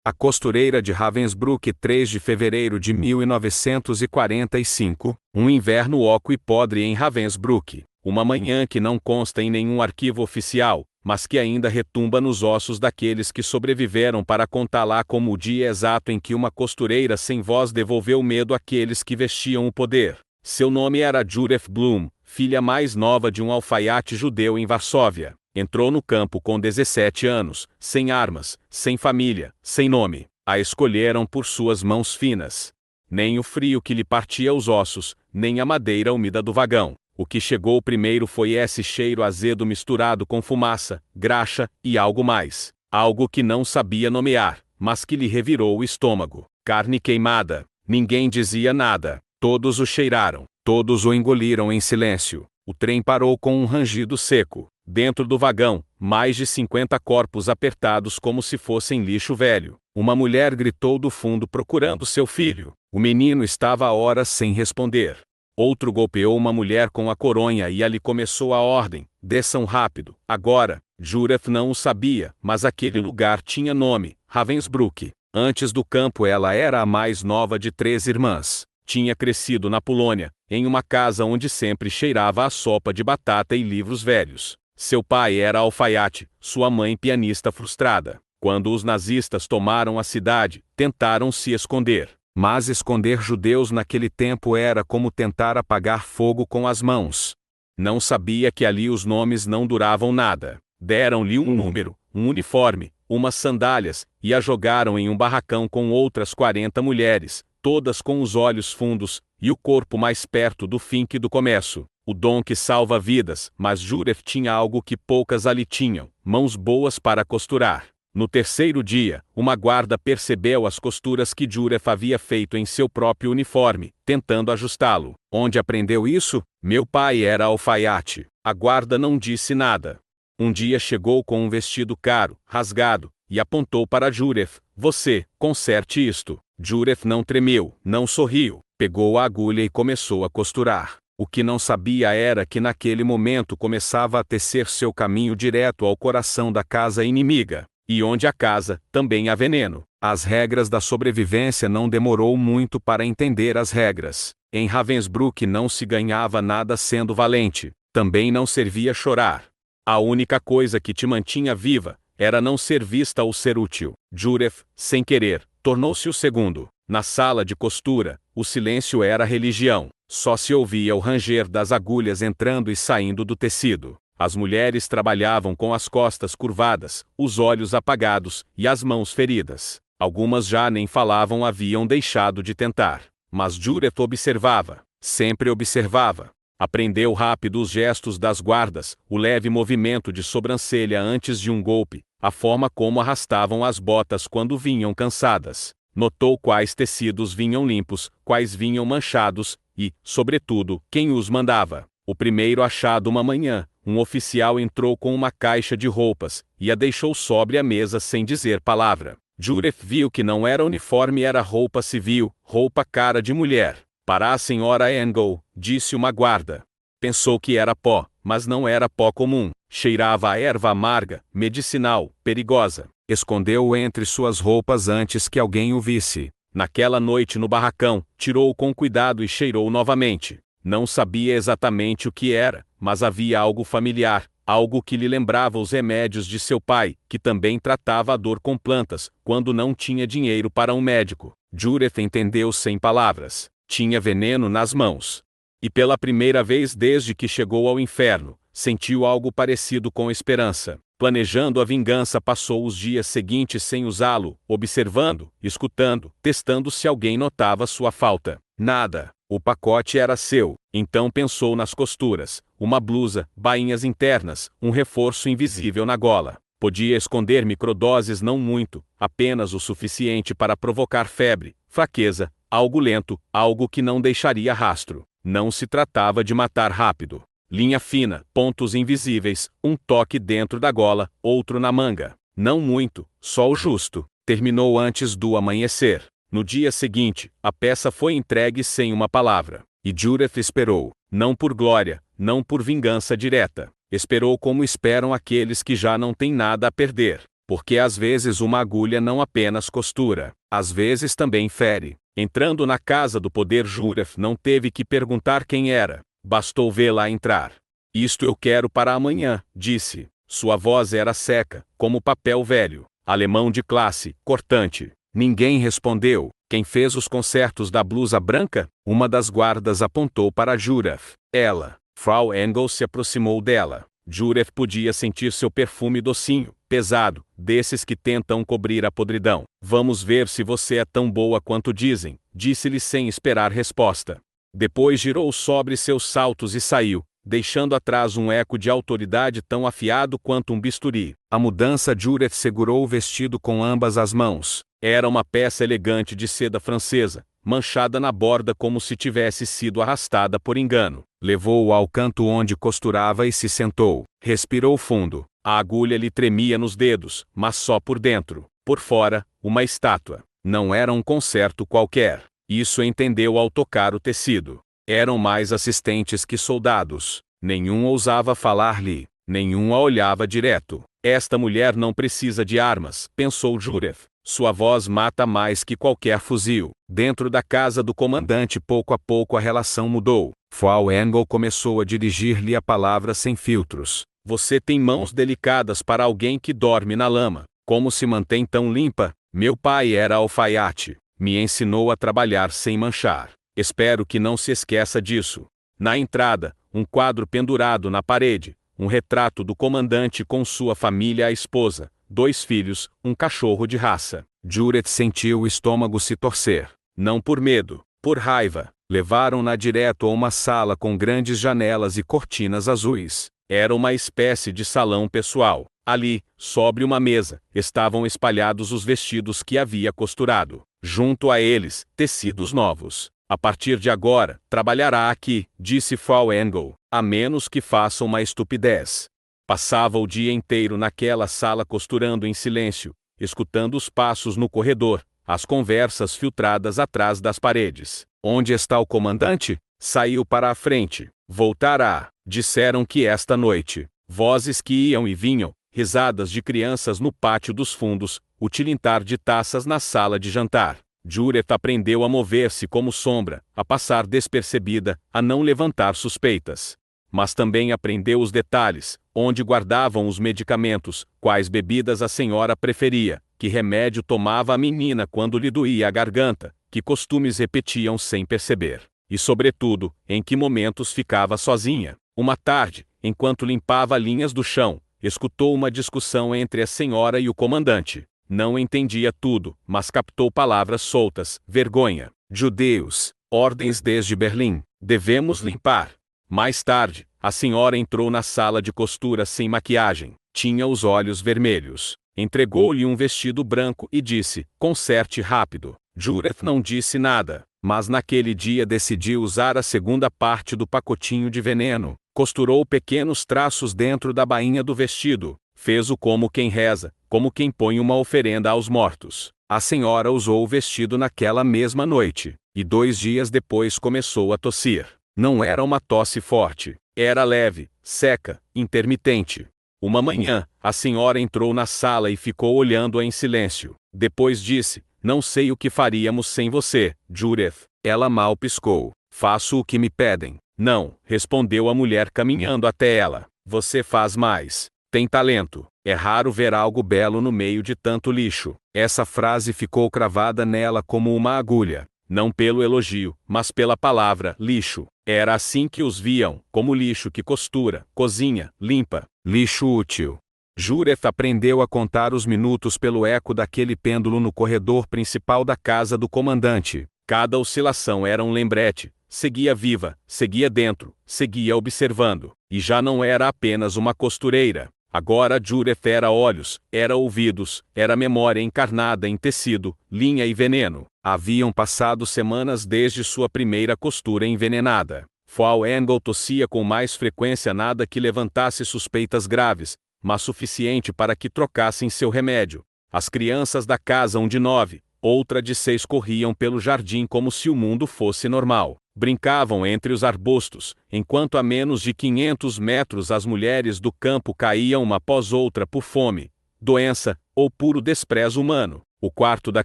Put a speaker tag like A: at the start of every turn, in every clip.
A: A Costureira de Ravensbrück, 3 de fevereiro de 1945, um inverno oco e podre em Ravensbrück. Uma manhã que não consta em nenhum arquivo oficial, mas que ainda retumba nos ossos daqueles que sobreviveram para contá-la como o dia exato em que uma costureira sem voz devolveu medo àqueles que vestiam o poder. Seu nome era Judith Blum, filha mais nova de um alfaiate judeu em Varsóvia. Entrou no campo com 17 anos, sem armas, sem família, sem nome. A escolheram por suas mãos finas. Nem o frio que lhe partia os ossos, nem a madeira úmida do vagão. O que chegou primeiro foi esse cheiro azedo misturado com fumaça, graxa e algo mais. Algo que não sabia nomear, mas que lhe revirou o estômago. Carne queimada. Ninguém dizia nada. Todos o cheiraram. Todos o engoliram em silêncio. O trem parou com um rangido seco. Dentro do vagão, mais de 50 corpos apertados como se fossem lixo velho. Uma mulher gritou do fundo procurando seu filho. O menino estava há horas sem responder. Outro golpeou uma mulher com a coronha e ali começou a ordem: desçam rápido. Agora, Judith não o sabia, mas aquele lugar tinha nome: Ravensbrück. Antes do campo ela era a mais nova de 3 irmãs. Tinha crescido na Polônia, em uma casa onde sempre cheirava a sopa de batata e livros velhos. Seu pai era alfaiate, sua mãe pianista frustrada. Quando os nazistas tomaram a cidade, tentaram se esconder. Mas esconder judeus naquele tempo era como tentar apagar fogo com as mãos. Não sabia que ali os nomes não duravam nada. Deram-lhe um número, um uniforme, umas sandálias, e a jogaram em um barracão com outras 40 mulheres, todas com os olhos fundos, e o corpo mais perto do fim que do começo. O dom que salva vidas, mas Judith tinha algo que poucas ali tinham: mãos boas para costurar. No terceiro dia, uma guarda percebeu as costuras que Judith havia feito em seu próprio uniforme, tentando ajustá-lo. Onde aprendeu isso? Meu pai era alfaiate. A guarda não disse nada. Um dia chegou com um vestido caro, rasgado, e apontou para Judith: você, conserte isto. Judith não tremeu, não sorriu. Pegou a agulha e começou a costurar. O que não sabia era que naquele momento começava a tecer seu caminho direto ao coração da casa inimiga. E onde há casa, também há veneno. As regras da sobrevivência não demorou muito para entender as regras. Em Ravensbrück não se ganhava nada sendo valente. Também não servia chorar. A única coisa que te mantinha viva era não ser vista ou ser útil. Judith, sem querer, tornou-se o segundo. Na sala de costura, o silêncio era religião. Só se ouvia o ranger das agulhas entrando e saindo do tecido. As mulheres trabalhavam com as costas curvadas, os olhos apagados e as mãos feridas. Algumas já nem falavam, haviam deixado de tentar. Mas Judith observava, sempre observava. Aprendeu rápido os gestos das guardas, o leve movimento de sobrancelha antes de um golpe, a forma como arrastavam as botas quando vinham cansadas. Notou quais tecidos vinham limpos, quais vinham manchados e, sobretudo, quem os mandava. O primeiro achado uma manhã, um oficial entrou com uma caixa de roupas e a deixou sobre a mesa sem dizer palavra. Judith viu que não era uniforme, era roupa civil, roupa cara de mulher. Para a senhora Engel, disse uma guarda. Pensou que era pó, mas não era pó comum. Cheirava a erva amarga, medicinal, perigosa. Escondeu-o entre suas roupas antes que alguém o visse. Naquela noite no barracão, tirou-o com cuidado e cheirou novamente. Não sabia exatamente o que era, mas havia algo familiar, algo que lhe lembrava os remédios de seu pai, que também tratava a dor com plantas, quando não tinha dinheiro para um médico. Judith entendeu sem palavras. Tinha veneno nas mãos. E pela primeira vez desde que chegou ao inferno, sentiu algo parecido com esperança. Planejando a vingança, passou os dias seguintes sem usá-lo, observando, escutando, testando se alguém notava sua falta. Nada. O pacote era seu. Então pensou nas costuras, uma blusa, bainhas internas, um reforço invisível na gola. Podia esconder microdoses, não muito, apenas o suficiente para provocar febre, fraqueza, algo lento, algo que não deixaria rastro. Não se tratava de matar rápido. Linha fina, pontos invisíveis, um toque dentro da gola, outro na manga. Não muito, só o justo. Terminou antes do amanhecer. No dia seguinte, a peça foi entregue sem uma palavra. E Judith esperou, não por glória, não por vingança direta. Esperou como esperam aqueles que já não têm nada a perder. porque às vezes uma agulha não apenas costura, às vezes também fere. Entrando na casa do poder, Jureth não teve que perguntar quem era, bastou vê-la entrar. Isto eu quero para amanhã, disse. Sua voz era seca, como papel velho, alemão de classe, cortante. Ninguém respondeu. Quem fez os concertos da blusa branca? Uma das guardas apontou para Jureth. Ela. Frau Engel se aproximou dela. Jureth podia sentir seu perfume docinho, pesado, desses que tentam cobrir a podridão. Vamos ver se você é tão boa quanto dizem, disse-lhe sem esperar resposta. Depois girou sobre seus saltos e saiu, deixando atrás um eco de autoridade tão afiado quanto um bisturi. A mudança. Jureth segurou o vestido com ambas as mãos. Era uma peça elegante de seda francesa, manchada na borda como se tivesse sido arrastada por engano. Levou-o ao canto onde costurava e se sentou. Respirou fundo. A agulha lhe tremia nos dedos, mas só por dentro. Por fora, uma estátua. Não era um concerto qualquer. Isso entendeu ao tocar o tecido. Eram mais assistentes que soldados. Nenhum ousava falar-lhe. Nenhum a olhava direto. Esta mulher não precisa de armas, pensou Jureth. Sua voz mata mais que qualquer fuzil. Dentro da casa do comandante, pouco a pouco a relação mudou. Frau Engel começou a dirigir-lhe a palavra sem filtros. Você tem mãos delicadas para alguém que dorme na lama. Como se mantém tão limpa? Meu pai era alfaiate. Me ensinou a trabalhar sem manchar. Espero que não se esqueça disso. Na entrada, um quadro pendurado na parede. Um retrato do comandante com sua família, a esposa, 2 filhos, um cachorro de raça. Jureth sentiu o estômago se torcer. Não por medo, por raiva. Levaram-na direto a uma sala com grandes janelas e cortinas azuis. Era uma espécie de salão pessoal. Ali, sobre uma mesa, estavam espalhados os vestidos que havia costurado. Junto a eles, tecidos novos. A partir de agora, trabalhará aqui, disse Frau Engel, a menos que faça uma estupidez. Passava o dia inteiro naquela sala costurando em silêncio, escutando os passos no corredor, as conversas filtradas atrás das paredes. Onde está o comandante? Saiu para a frente. Voltará. Disseram que esta noite. Vozes que iam e vinham, risadas de crianças no pátio dos fundos, o tilintar de taças na sala de jantar. Jureth aprendeu a mover-se como sombra, a passar despercebida, a não levantar suspeitas. Mas também aprendeu os detalhes, onde guardavam os medicamentos, quais bebidas a senhora preferia, que remédio tomava a menina quando lhe doía a garganta, que costumes repetiam sem perceber. E sobretudo, em que momentos ficava sozinha. Uma tarde, enquanto limpava linhas do chão, escutou uma discussão entre a senhora e o comandante. Não entendia tudo, mas captou palavras soltas. Vergonha. Judeus. Ordens desde Berlim. Devemos limpar. Mais tarde, a senhora entrou na sala de costura sem maquiagem. Tinha os olhos vermelhos. Entregou-lhe um vestido branco e disse: conserte rápido. Jureth não disse nada, mas naquele dia decidiu usar a segunda parte do pacotinho de veneno. Costurou pequenos traços dentro da bainha do vestido. Fez-o como quem reza, como quem põe uma oferenda aos mortos. A senhora usou o vestido naquela mesma noite, e 2 dias depois começou a tossir. Não era uma tosse forte, era leve, seca, intermitente. Uma manhã, a senhora entrou na sala e ficou olhando-a em silêncio. Depois disse: não sei o que faríamos sem você, Jureth. Ela mal piscou. Faço o que me pedem. Não, respondeu a mulher caminhando até ela. Você faz mais. Tem talento. É raro ver algo belo no meio de tanto lixo. Essa frase ficou cravada nela como uma agulha. Não pelo elogio, mas pela palavra lixo. Era assim que os viam, como lixo que costura, cozinha, limpa. Lixo útil. Jureth aprendeu a contar os minutos pelo eco daquele pêndulo no corredor principal da casa do comandante. Cada oscilação era um lembrete. Seguia viva, seguia dentro, seguia observando. E já não era apenas uma costureira. Agora Jureth era olhos, era ouvidos, era memória encarnada em tecido, linha e veneno. Haviam passado semanas desde sua primeira costura envenenada. Frau Engel tossia com mais frequência, nada que levantasse suspeitas graves, mas suficiente para que trocassem seu remédio. As crianças da casa, um de 9, outra de 6, corriam pelo jardim como se o mundo fosse normal. Brincavam entre os arbustos, enquanto a menos de 500 metros as mulheres do campo caíam uma após outra por fome, doença, ou puro desprezo humano. O quarto da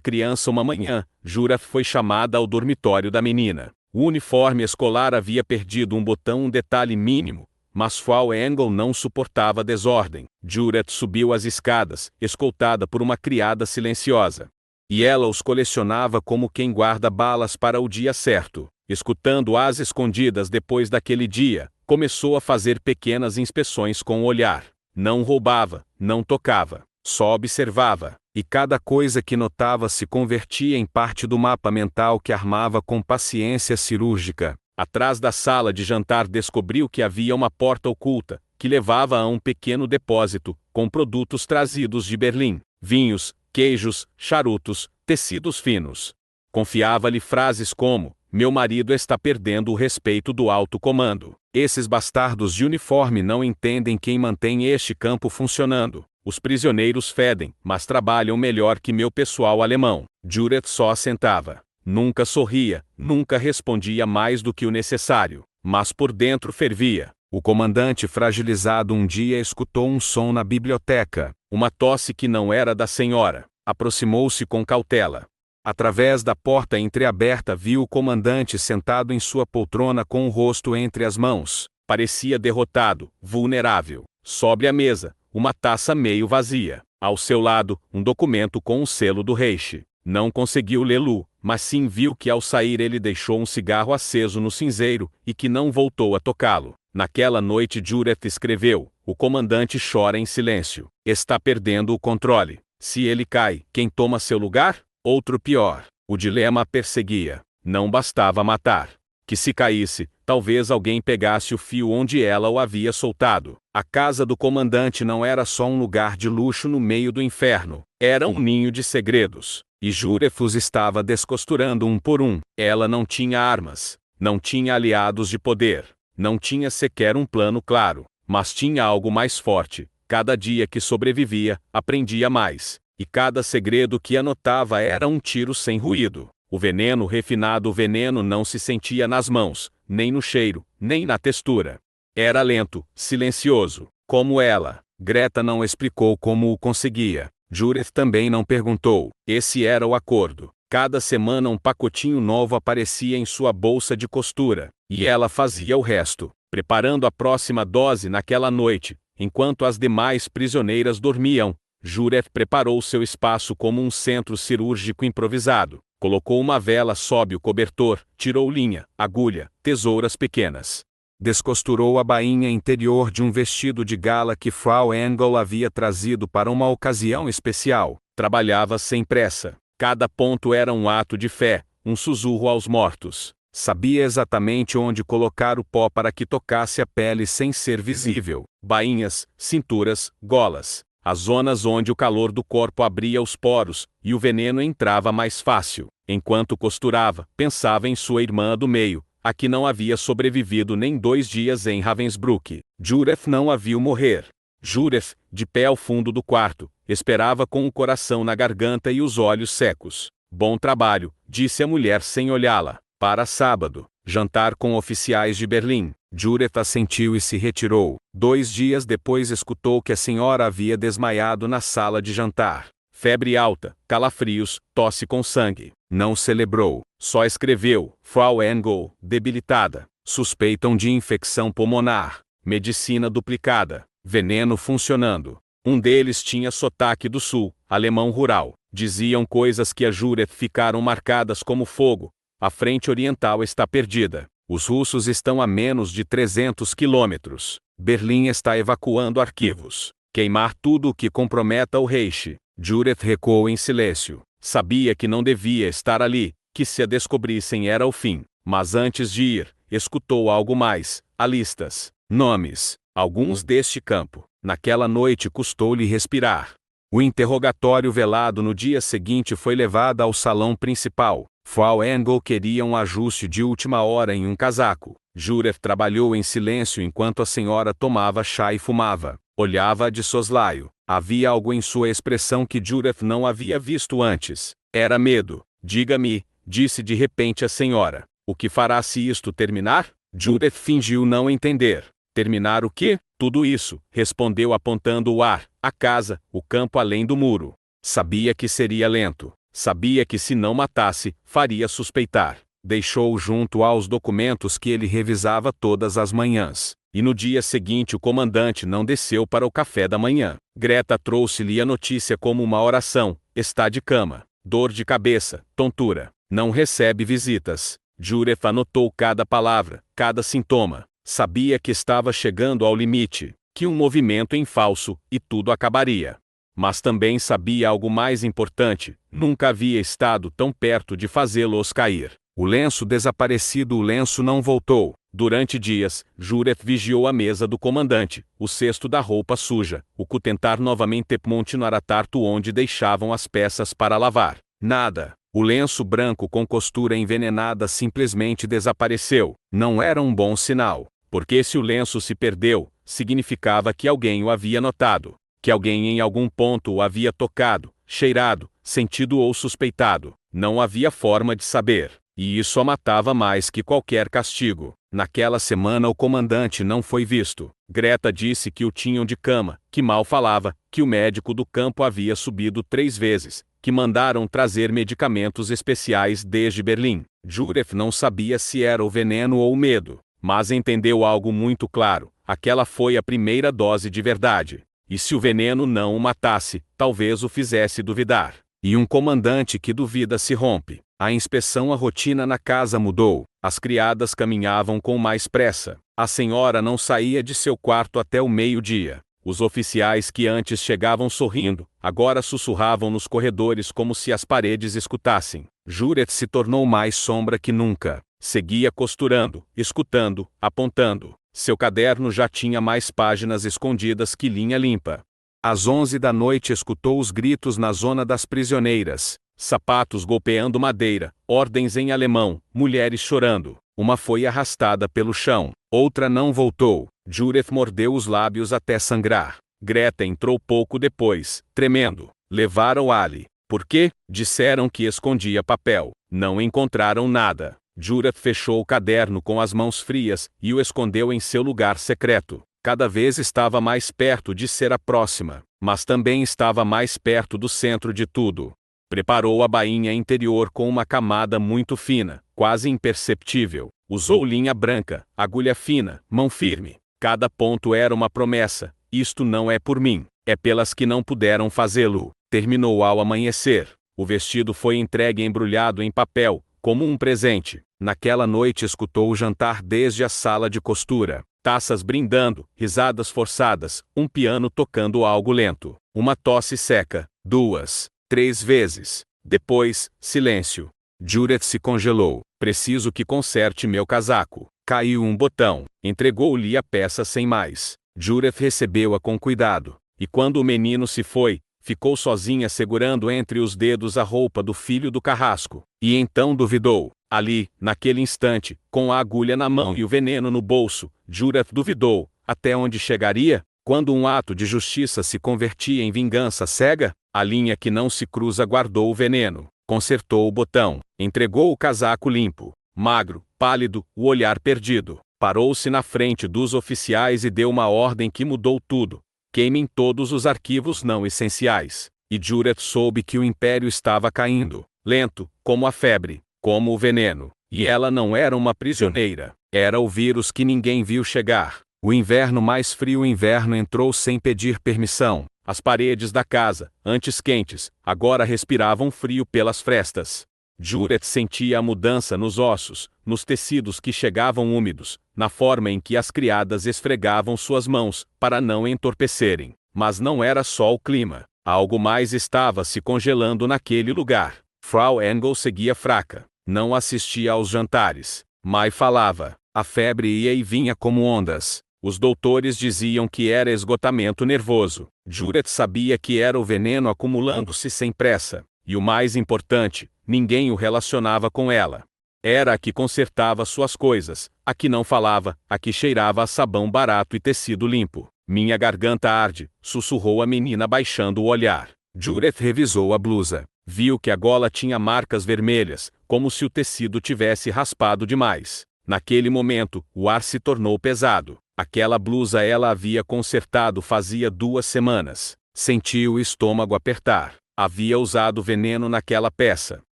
A: criança. Uma manhã, Jureth foi chamada ao dormitório da menina. O uniforme escolar havia perdido um botão, um detalhe mínimo, mas Frau Engel não suportava desordem. Jureth subiu as escadas, escoltada por uma criada silenciosa. E ela os colecionava como quem guarda balas para o dia certo. Escutando às escondidas depois daquele dia, começou a fazer pequenas inspeções com o olhar. Não roubava, não tocava, só observava. E cada coisa que notava se convertia em parte do mapa mental que armava com paciência cirúrgica. Atrás da sala de jantar descobriu que havia uma porta oculta, que levava a um pequeno depósito, com produtos trazidos de Berlim: vinhos, queijos, charutos, tecidos finos. Confiava-lhe frases como: "Meu marido está perdendo o respeito do alto comando. Esses bastardos de uniforme não entendem quem mantém este campo funcionando. Os prisioneiros fedem, mas trabalham melhor que meu pessoal alemão." Jureth só assentava. Nunca sorria, nunca respondia mais do que o necessário, mas por dentro fervia. O comandante fragilizado um dia escutou um som na biblioteca, uma tosse que não era da senhora. Aproximou-se com cautela. Através da porta entreaberta viu o comandante sentado em sua poltrona com o rosto entre as mãos. Parecia derrotado, vulnerável. Sobre a mesa, uma taça meio vazia. Ao seu lado, um documento com o selo do Reich. Não conseguiu lê-lo, mas sim viu que ao sair ele deixou um cigarro aceso no cinzeiro e que não voltou a tocá-lo. Naquela noite Jureth escreveu: "O comandante chora em silêncio. Está perdendo o controle. Se ele cai, quem toma seu lugar? Outro pior." O dilema a perseguia. Não bastava matar. Que se caísse, talvez alguém pegasse o fio onde ela o havia soltado. A casa do comandante não era só um lugar de luxo no meio do inferno. Era um ninho de segredos. E Jureth os estava descosturando um por um. Ela não tinha armas. Não tinha aliados de poder. Não tinha sequer um plano claro. Mas tinha algo mais forte. Cada dia que sobrevivia, aprendia mais. E cada segredo que anotava era um tiro sem ruído. O veneno refinado. O veneno não se sentia nas mãos, nem no cheiro, nem na textura. Era lento, silencioso, como ela. Greta não explicou como o conseguia. Jureth também não perguntou. Esse era o acordo. Cada semana um pacotinho novo aparecia em sua bolsa de costura, e ela fazia o resto, preparando a próxima dose naquela noite, enquanto as demais prisioneiras dormiam. Jureth preparou seu espaço como um centro cirúrgico improvisado. Colocou uma vela sob o cobertor, tirou linha, agulha, tesouras pequenas. Descosturou a bainha interior de um vestido de gala que Frau Engel havia trazido para uma ocasião especial. Trabalhava sem pressa. Cada ponto era um ato de fé, um sussurro aos mortos. Sabia exatamente onde colocar o pó para que tocasse a pele sem ser visível. Bainhas, cinturas, golas. As zonas onde o calor do corpo abria os poros, e o veneno entrava mais fácil. Enquanto costurava, pensava em sua irmã do meio, a que não havia sobrevivido nem 2 dias em Ravensbrück. Jureth não a viu morrer. Jureth, de pé ao fundo do quarto, esperava com o coração na garganta e os olhos secos. "Bom trabalho", disse a mulher sem olhá-la. "Para sábado, jantar com oficiais de Berlim." Jureth assentiu e se retirou. 2 dias depois escutou que a senhora havia desmaiado na sala de jantar. Febre alta, calafrios, tosse com sangue. Não celebrou, só escreveu: "Frau Engel, debilitada. Suspeitam de infecção pulmonar. Medicina duplicada. Veneno funcionando." Um deles tinha sotaque do sul, alemão rural. Diziam coisas que a Jureth ficaram marcadas como fogo. "A frente oriental está perdida. Os russos estão a menos de 300 quilômetros. Berlim está evacuando arquivos. Queimar tudo o que comprometa o Reich." Jureth recuou em silêncio. Sabia que não devia estar ali, que se a descobrissem era o fim. Mas antes de ir, escutou algo mais: a listas, nomes, alguns deste campo. Naquela noite custou-lhe respirar. O interrogatório velado no dia seguinte foi levado ao salão principal. Frau Engel queria um ajuste de última hora em um casaco. Jureth trabalhou em silêncio enquanto a senhora tomava chá e fumava. Olhava-a de soslaio. Havia algo em sua expressão que Jureth não havia visto antes. Era medo. "Diga-me", disse de repente a senhora, "o que fará se isto terminar?" Jureth fingiu não entender. "Terminar o quê?" "Tudo isso", respondeu apontando o ar, a casa, o campo além do muro. Sabia que seria lento. Sabia que se não matasse, faria suspeitar. Deixou junto aos documentos que ele revisava todas as manhãs. E no dia seguinte o comandante não desceu para o café da manhã. Greta trouxe-lhe a notícia como uma oração: está de cama. Dor de cabeça, tontura. Não recebe visitas. Jureth anotou cada palavra, cada sintoma. Sabia que estava chegando ao limite, que um movimento em falso, e tudo acabaria. Mas também sabia algo mais importante: nunca havia estado tão perto de fazê-los cair. O lenço desaparecido, o lenço não voltou. Durante dias, Jureth vigiou a mesa do comandante, o cesto da roupa suja, o cutentar novamente continuar a tarto onde deixavam as peças para lavar. Nada. O lenço branco com costura envenenada simplesmente desapareceu. Não era um bom sinal, porque se o lenço se perdeu, significava que alguém o havia notado, que alguém em algum ponto o havia tocado, cheirado, sentido ou suspeitado. Não havia forma de saber. E isso a matava mais que qualquer castigo. Naquela semana o comandante não foi visto. Greta disse que o tinham de cama, que mal falava, que o médico do campo havia subido 3 vezes, que mandaram trazer medicamentos especiais desde Berlim. Jureth não sabia se era o veneno ou o medo, mas entendeu algo muito claro: aquela foi a primeira dose de verdade. E se o veneno não o matasse, talvez o fizesse duvidar. E um comandante que duvida se rompe. A inspeção, a rotina na casa mudou. As criadas caminhavam com mais pressa. A senhora não saía de seu quarto até o meio-dia. Os oficiais que antes chegavam sorrindo, agora sussurravam nos corredores como se as paredes escutassem. Jureth se tornou mais sombra que nunca. Seguia costurando, escutando, apontando. Seu caderno já tinha mais páginas escondidas que linha limpa. Às 11 da noite escutou os gritos na zona das prisioneiras. Sapatos golpeando madeira, ordens em alemão, mulheres chorando. Uma foi arrastada pelo chão, outra não voltou. Jureth mordeu os lábios até sangrar. Greta entrou pouco depois, tremendo. Levaram Ali. Por quê? Disseram que escondia papel. Não encontraram nada. Jureth fechou o caderno com as mãos frias e o escondeu em seu lugar secreto. Cada vez estava mais perto de ser a próxima, mas também estava mais perto do centro de tudo. Preparou a bainha interior com uma camada muito fina, quase imperceptível. Usou linha branca, agulha fina, mão firme. Cada ponto era uma promessa: isto não é por mim, é pelas que não puderam fazê-lo. Terminou ao amanhecer. O vestido foi entregue embrulhado em papel, como um presente. Naquela noite escutou o jantar desde a sala de costura. Taças brindando, risadas forçadas, um piano tocando algo lento. Uma tosse seca, 2, 3 vezes. Depois, silêncio. Jureth se congelou. Preciso que conserte meu casaco. Caiu um botão. Entregou-lhe a peça sem mais. Jureth recebeu-a com cuidado. E quando o menino se foi, ficou sozinha segurando entre os dedos a roupa do filho do carrasco. E então duvidou. Ali, naquele instante, com a agulha na mão e o veneno no bolso, Jureth duvidou. Até onde chegaria? Quando um ato de justiça se convertia em vingança cega, a linha que não se cruza guardou o veneno. Consertou o botão. Entregou o casaco limpo, magro, pálido, o olhar perdido. Parou-se na frente dos oficiais e deu uma ordem que mudou tudo. Queimem todos os arquivos não essenciais. E Jureth soube que o império estava caindo. Lento, como a febre, como o veneno. E ela não era uma prisioneira. Era o vírus que ninguém viu chegar. O inverno mais frio, o inverno entrou sem pedir permissão. As paredes da casa, antes quentes, agora respiravam frio pelas frestas. Jureth sentia a mudança nos ossos, nos tecidos que chegavam úmidos, na forma em que as criadas esfregavam suas mãos, para não entorpecerem. Mas não era só o clima. Algo mais estava se congelando naquele lugar. Frau Engel seguia fraca. Não assistia aos jantares. Mai falava. A febre ia e vinha como ondas. Os doutores diziam que era esgotamento nervoso. Jureth sabia que era o veneno acumulando-se sem pressa. E o mais importante, ninguém o relacionava com ela. Era a que consertava suas coisas, a que não falava, a que cheirava a sabão barato e tecido limpo. Minha garganta arde, sussurrou a menina baixando o olhar. Jureth revisou a blusa. Viu que a gola tinha marcas vermelhas, como se o tecido tivesse raspado demais. Naquele momento, o ar se tornou pesado. Aquela blusa ela havia consertado fazia 2 semanas. Sentiu o estômago apertar. Havia usado veneno naquela peça.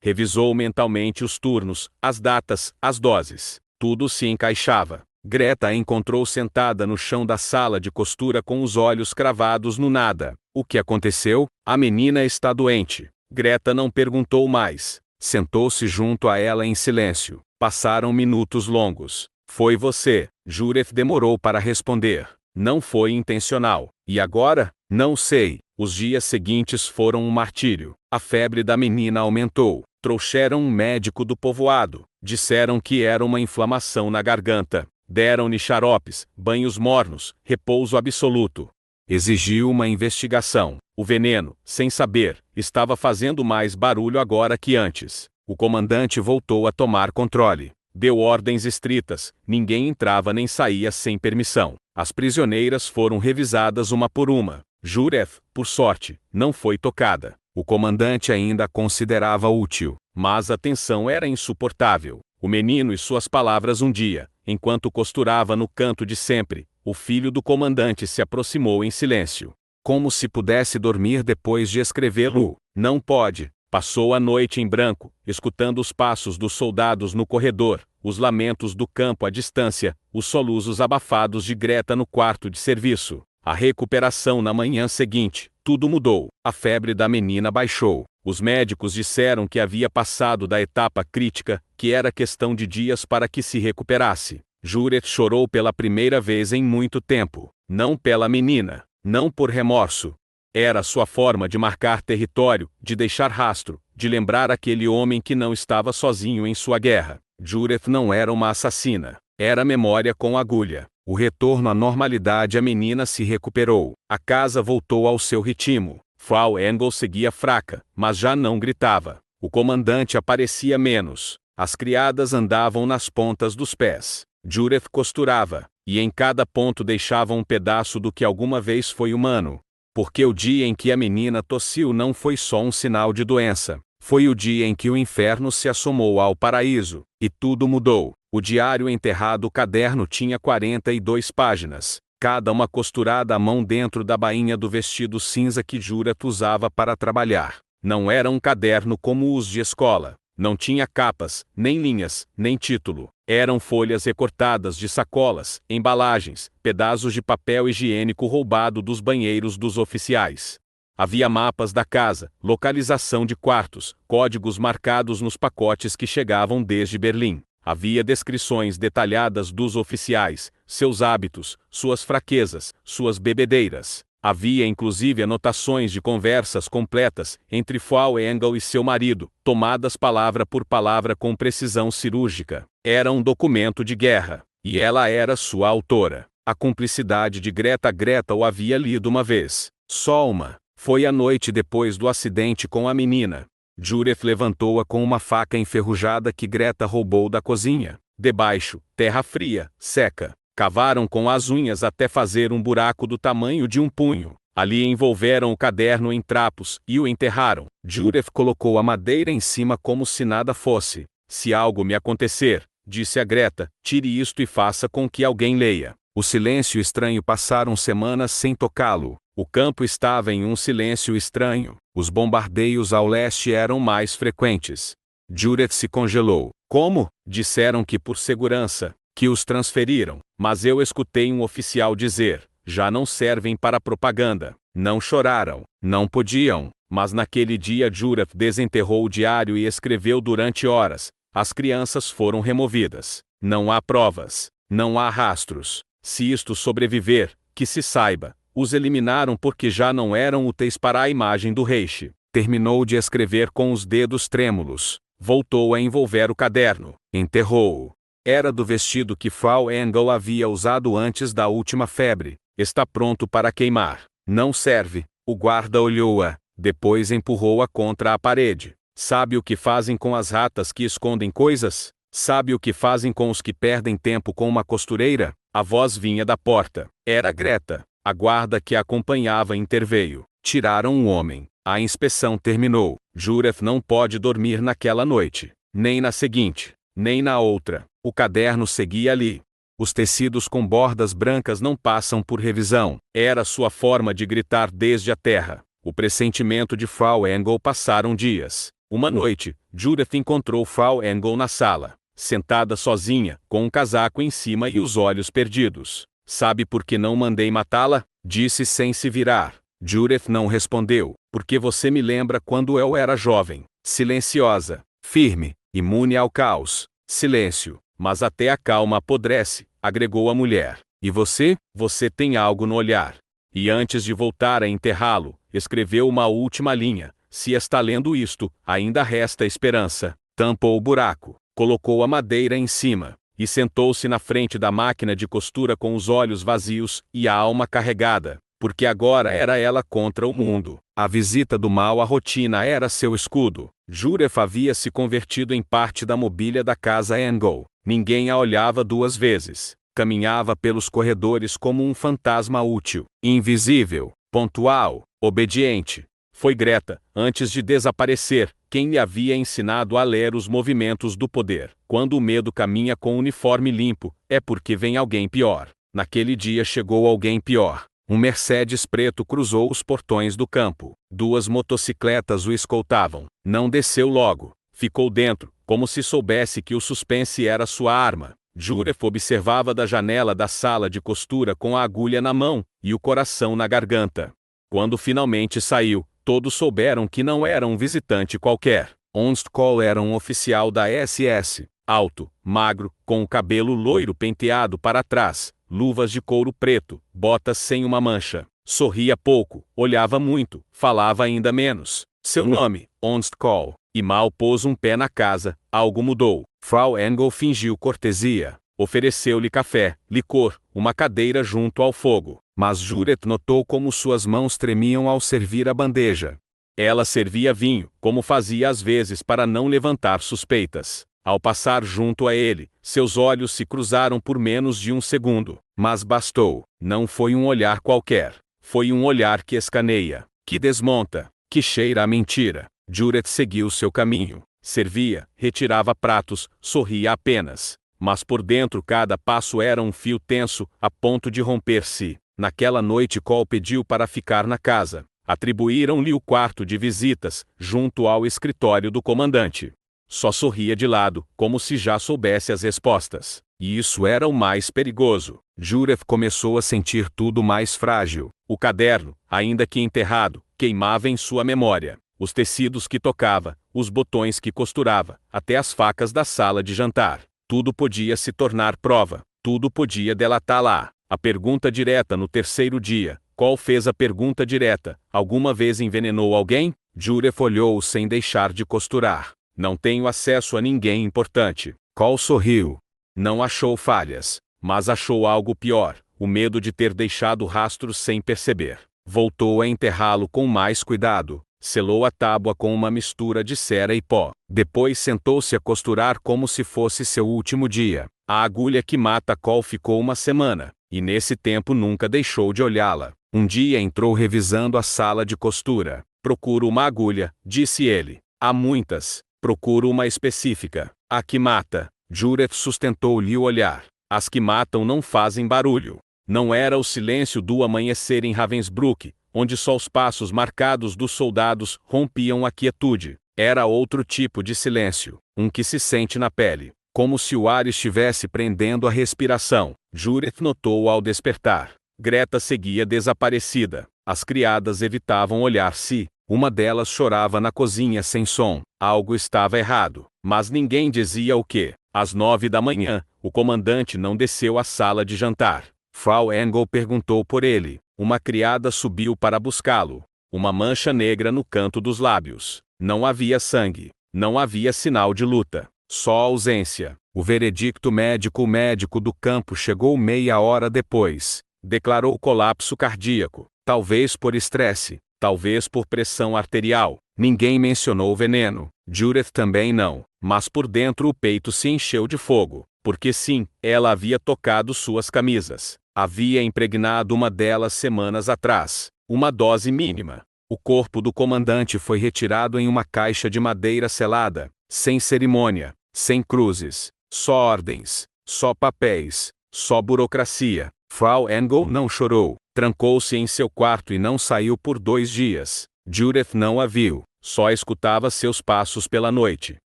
A: Revisou mentalmente os turnos, as datas, as doses. Tudo se encaixava. Greta a encontrou sentada no chão da sala de costura com os olhos cravados no nada. O que aconteceu? A menina está doente. Greta não perguntou mais. Sentou-se junto a ela em silêncio. Passaram minutos longos. Foi você. Jureth demorou para responder. Não foi intencional. E agora? Não sei. Os dias seguintes foram um martírio. A febre da menina aumentou. Trouxeram um médico do povoado. Disseram que era uma inflamação na garganta. Deram-lhe xaropes, banhos mornos, repouso absoluto. Exigiu uma investigação. O veneno, sem saber, estava fazendo mais barulho agora que antes. O comandante voltou a tomar controle. Deu ordens estritas, ninguém entrava nem saía sem permissão. As prisioneiras foram revisadas uma por uma. Jureth, por sorte, não foi tocada. O comandante ainda a considerava útil, mas a tensão era insuportável. O menino e suas palavras um dia, enquanto costurava no canto de sempre, o filho do comandante se aproximou em silêncio. Como se pudesse dormir depois de escrevê-lo. Não pode. Passou a noite em branco, escutando os passos dos soldados no corredor, os lamentos do campo à distância, os soluços abafados de Greta no quarto de serviço. A recuperação na manhã seguinte, tudo mudou. A febre da menina baixou. Os médicos disseram que havia passado da etapa crítica, que era questão de dias para que se recuperasse. Jureth chorou pela primeira vez em muito tempo. Não pela menina, não por remorso. Era sua forma de marcar território, de deixar rastro, de lembrar aquele homem que não estava sozinho em sua guerra. Jureth não era uma assassina. Era memória com agulha. O retorno à normalidade. A menina se recuperou. A casa voltou ao seu ritmo. Frau Engel seguia fraca, mas já não gritava. O comandante aparecia menos. As criadas andavam nas pontas dos pés. Jureth costurava, e em cada ponto deixava um pedaço do que alguma vez foi humano. Porque o dia em que a menina tossiu não foi só um sinal de doença. Foi o dia em que o inferno se assomou ao paraíso, e tudo mudou. O diário enterrado. O caderno tinha 42 páginas, cada uma costurada à mão dentro da bainha do vestido cinza que Jureth usava para trabalhar. Não era um caderno como os de escola. Não tinha capas, nem linhas, nem título. Eram folhas recortadas de sacolas, embalagens, pedaços de papel higiênico roubado dos banheiros dos oficiais. Havia mapas da casa, localização de quartos, códigos marcados nos pacotes que chegavam desde Berlim. Havia descrições detalhadas dos oficiais, seus hábitos, suas fraquezas, suas bebedeiras. Havia inclusive anotações de conversas completas entre Frau Engel e seu marido, tomadas palavra por palavra com precisão cirúrgica. Era um documento de guerra, e ela era sua autora. A cumplicidade de Greta. Greta o havia lido uma vez. Só uma. Foi a noite depois do acidente com a menina. Jureth levantou-a com uma faca enferrujada que Greta roubou da cozinha. Debaixo, terra fria, seca. Cavaram com as unhas até fazer um buraco do tamanho de um punho. Ali envolveram o caderno em trapos e o enterraram. Jureth colocou a madeira em cima como se nada fosse. Se algo me acontecer, disse a Greta, tire isto e faça com que alguém leia. O silêncio estranho. Passaram semanas sem tocá-lo. O campo estava em um silêncio estranho. Os bombardeios ao leste eram mais frequentes. Jureth se congelou. Como? Disseram que por segurança, que os transferiram. Mas eu escutei um oficial dizer, já não servem para propaganda. Não choraram. Não podiam. Mas naquele dia Jureth desenterrou o diário e escreveu durante horas. As crianças foram removidas. Não há provas. Não há rastros. Se isto sobreviver, que se saiba. Os eliminaram porque já não eram úteis para a imagem do Reich. Terminou de escrever com os dedos trêmulos. Voltou a envolver o caderno. Enterrou-o. Era do vestido que Frau Engel havia usado antes da última febre. Está pronto para queimar. Não serve. O guarda olhou-a. Depois empurrou-a contra a parede. Sabe o que fazem com as ratas que escondem coisas? Sabe o que fazem com os que perdem tempo com uma costureira? A voz vinha da porta. Era Greta. A guarda que a acompanhava interveio. Tiraram um homem. A inspeção terminou. Jureth não pode dormir naquela noite. Nem na seguinte. Nem na outra. O caderno seguia ali. Os tecidos com bordas brancas não passam por revisão. Era sua forma de gritar desde a terra. O pressentimento de Frau Engel passaram dias. Uma noite, Judith encontrou Frau Engel na sala, sentada sozinha, com um casaco em cima e os olhos perdidos. Sabe por que não mandei matá-la? Disse sem se virar. Judith não respondeu. Porque você me lembra quando eu era jovem. Silenciosa, firme, imune ao caos. Silêncio. Mas até a calma apodrece, agregou a mulher. E você? Você tem algo no olhar. E antes de voltar a enterrá-lo, escreveu uma última linha. Se está lendo isto, ainda resta esperança. Tampou o buraco, colocou a madeira em cima, e sentou-se na frente da máquina de costura com os olhos vazios e a alma carregada, porque agora era ela contra o mundo. A visita do mal à rotina era seu escudo. Judith havia se convertido em parte da mobília da casa Engel. Ninguém a olhava duas vezes. Caminhava pelos corredores como um fantasma útil, invisível, pontual, obediente. Foi Greta, antes de desaparecer, quem lhe havia ensinado a ler os movimentos do poder. Quando o medo caminha com o uniforme limpo, é porque vem alguém pior. Naquele dia chegou alguém pior. Um Mercedes preto cruzou os portões do campo. 2 motocicletas o escoltavam. Não desceu logo. Ficou dentro, como se soubesse que o suspense era sua arma. Judith observava da janela da sala de costura com a agulha na mão e o coração na garganta. Quando finalmente saiu, todos souberam que não era um visitante qualquer. Onstkoll era um oficial da SS, alto, magro, com o cabelo loiro penteado para trás, luvas de couro preto, botas sem uma mancha. Sorria pouco, olhava muito, falava ainda menos. Seu nome, Onstkoll. E mal pôs um pé na casa, algo mudou. Frau Engel fingiu cortesia. Ofereceu-lhe café, licor, uma cadeira junto ao fogo. Mas Judith notou como suas mãos tremiam ao servir a bandeja. Ela servia vinho, como fazia às vezes para não levantar suspeitas. Ao passar junto a ele, seus olhos se cruzaram por menos de um segundo. Mas bastou. Não foi um olhar qualquer. Foi um olhar que escaneia, que desmonta, que cheira a mentira. Judith seguiu seu caminho. Servia, retirava pratos, sorria apenas. Mas por dentro cada passo era um fio tenso, a ponto de romper-se. Naquela noite Koll pediu para ficar na casa. Atribuíram-lhe o quarto de visitas, junto ao escritório do comandante. Só sorria de lado, como se já soubesse as respostas. E isso era o mais perigoso. Judith começou a sentir tudo mais frágil. O caderno, ainda que enterrado, queimava em sua memória. Os tecidos que tocava, os botões que costurava, até as facas da sala de jantar. Tudo podia se tornar prova, tudo podia delatá-la. A pergunta direta no terceiro dia. Koll fez a pergunta direta. Alguma vez envenenou alguém? Judith olhou sem deixar de costurar. Não tenho acesso a ninguém importante. Koll sorriu. Não achou falhas, mas achou algo pior, o medo de ter deixado rastros sem perceber. Voltou a enterrá-lo com mais cuidado. Selou a tábua com uma mistura de cera e pó. Depois sentou-se a costurar como se fosse seu último dia. A agulha que mata Koll ficou uma semana, e nesse tempo nunca deixou de olhá-la. Um dia entrou revisando a sala de costura. Procuro uma agulha, disse ele. Há muitas. Procuro uma específica. A que mata. Judith sustentou-lhe o olhar. As que matam não fazem barulho. Não era o silêncio do amanhecer em Ravensbrück, onde só os passos marcados dos soldados rompiam a quietude. Era outro tipo de silêncio, um que se sente na pele, como se o ar estivesse prendendo a respiração. Judith notou ao despertar. Greta seguia desaparecida. As criadas evitavam olhar-se. Uma delas chorava na cozinha sem som. Algo estava errado, mas ninguém dizia o que. Às 9 da manhã, o comandante não desceu à sala de jantar. Frau Engel perguntou por ele. Uma criada subiu para buscá-lo. Uma mancha negra no canto dos lábios. Não havia sangue. Não havia sinal de luta. Só ausência. O veredicto médico. O médico do campo chegou meia hora depois. Declarou colapso cardíaco. Talvez por estresse. Talvez por pressão arterial. Ninguém mencionou veneno. Judith também não. Mas por dentro o peito se encheu de fogo. Porque sim, ela havia tocado suas camisas. Havia impregnado uma delas semanas atrás. Uma dose mínima. O corpo do comandante foi retirado em uma caixa de madeira selada. Sem cerimônia. Sem cruzes. Só ordens. Só papéis. Só burocracia. Frau Engel não chorou. Trancou-se em seu quarto e não saiu por 2 dias. Judith não a viu. Só escutava seus passos pela noite.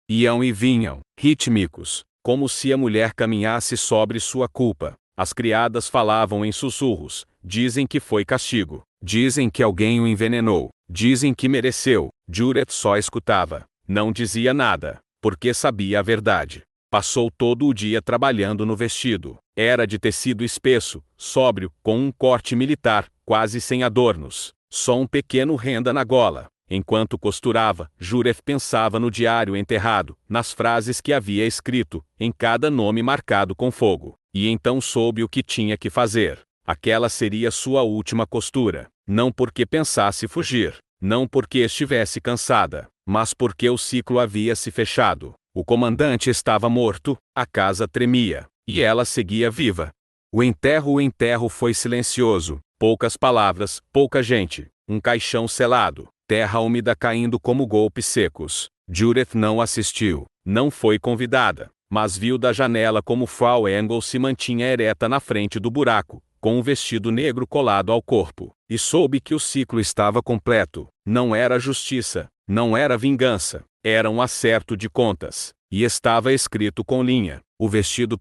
A: Iam e vinham, rítmicos, como se a mulher caminhasse sobre sua culpa. As criadas falavam em sussurros. Dizem que foi castigo. Dizem que alguém o envenenou. Dizem que mereceu. Judith só escutava. Não dizia nada, porque sabia a verdade. Passou todo o dia trabalhando no vestido. Era de tecido espesso, sóbrio, com um corte militar, quase sem adornos. Só um pequeno renda na gola. Enquanto costurava, Judith pensava no diário enterrado, nas frases que havia escrito, em cada nome marcado com fogo. E então soube o que tinha que fazer. Aquela seria sua última costura. Não porque pensasse fugir. Não porque estivesse cansada. Mas porque o ciclo havia se fechado. O comandante estava morto, a casa tremia. E ela seguia viva. O enterro foi silencioso. Poucas palavras, pouca gente. Um caixão selado. Terra úmida caindo como golpes secos. Judith não assistiu. Não foi convidada. Mas viu da janela como Frau Engel se mantinha ereta na frente do buraco, com um vestido negro colado ao corpo. E soube que o ciclo estava completo. Não era justiça. Não era vingança. Era um acerto de contas. E estava escrito com linha. O vestido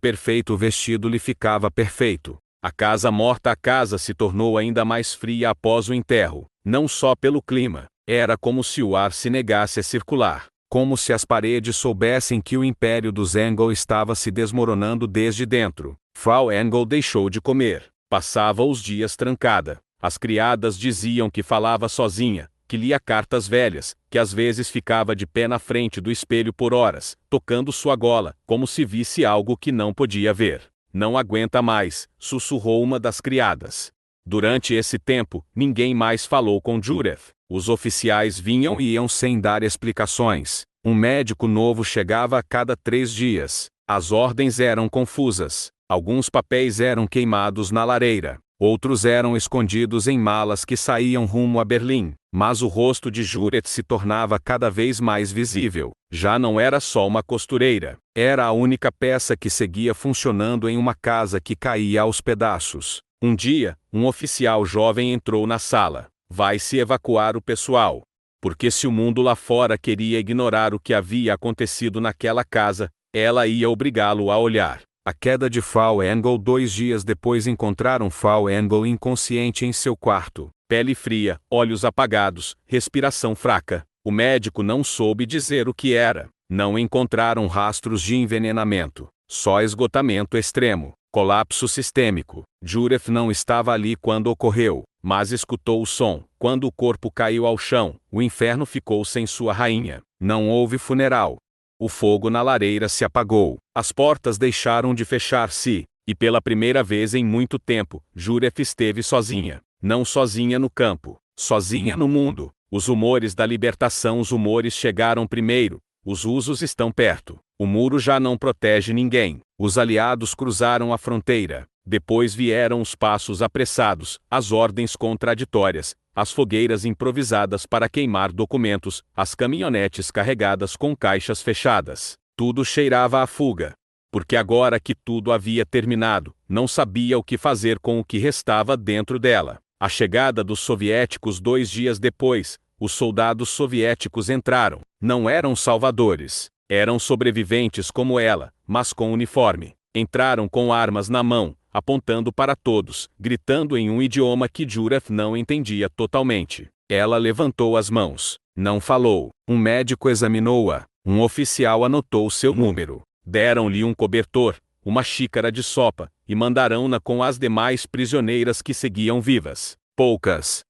A: lhe ficava perfeito. A casa morta, a casa se tornou ainda mais fria após o enterro. Não só pelo clima. Era como se o ar se negasse a circular. Como se as paredes soubessem que o império dos Engel estava se desmoronando desde dentro. Frau Engel deixou de comer. Passava os dias trancada. As criadas diziam que falava sozinha, que lia cartas velhas, que às vezes ficava de pé na frente do espelho por horas, tocando sua gola, como se visse algo que não podia ver. Não aguenta mais, sussurrou uma das criadas. Durante esse tempo, ninguém mais falou com Judith. Os oficiais vinham e iam sem dar explicações. Um médico novo chegava a cada 3 dias. As ordens eram confusas. Alguns papéis eram queimados na lareira. Outros eram escondidos em malas que saíam rumo a Berlim. Mas o rosto de Judith se tornava cada vez mais visível. Já não era só uma costureira. Era a única peça que seguia funcionando em uma casa que caía aos pedaços. Um dia, um oficial jovem entrou na sala. Vai-se evacuar o pessoal. Porque se o mundo lá fora queria ignorar o que havia acontecido naquela casa, ela ia obrigá-lo a olhar. A queda de Frau Engel 2 dias depois encontraram Frau Engel inconsciente em seu quarto. Pele fria, olhos apagados, respiração fraca. O médico não soube dizer o que era. Não encontraram rastros de envenenamento. Só esgotamento extremo. Colapso sistêmico. Judith não estava ali quando ocorreu, mas escutou o som. Quando o corpo caiu ao chão, o inferno ficou sem sua rainha. Não houve funeral. O fogo na lareira se apagou. As portas deixaram de fechar-se. E pela primeira vez em muito tempo, Judith esteve sozinha. Não sozinha no campo. Sozinha no mundo. Os rumores da libertação, os rumores chegaram primeiro. Os usos estão perto. O muro já não protege ninguém. Os aliados cruzaram a fronteira. Depois vieram os passos apressados, as ordens contraditórias, as fogueiras improvisadas para queimar documentos, as caminhonetes carregadas com caixas fechadas. Tudo cheirava a fuga. Porque agora que tudo havia terminado, não sabia o que fazer com o que restava dentro dela. A chegada dos soviéticos 2 dias depois, os soldados soviéticos entraram. Não eram salvadores. Eram sobreviventes como ela, mas com uniforme. Entraram com armas na mão, apontando para todos, gritando em um idioma que Judith não entendia totalmente. Ela levantou as mãos. Não falou. Um médico examinou-a. Um oficial anotou seu número. Deram-lhe um cobertor, uma xícara de sopa, e mandaram-na com as demais prisioneiras que seguiam vivas. Poucas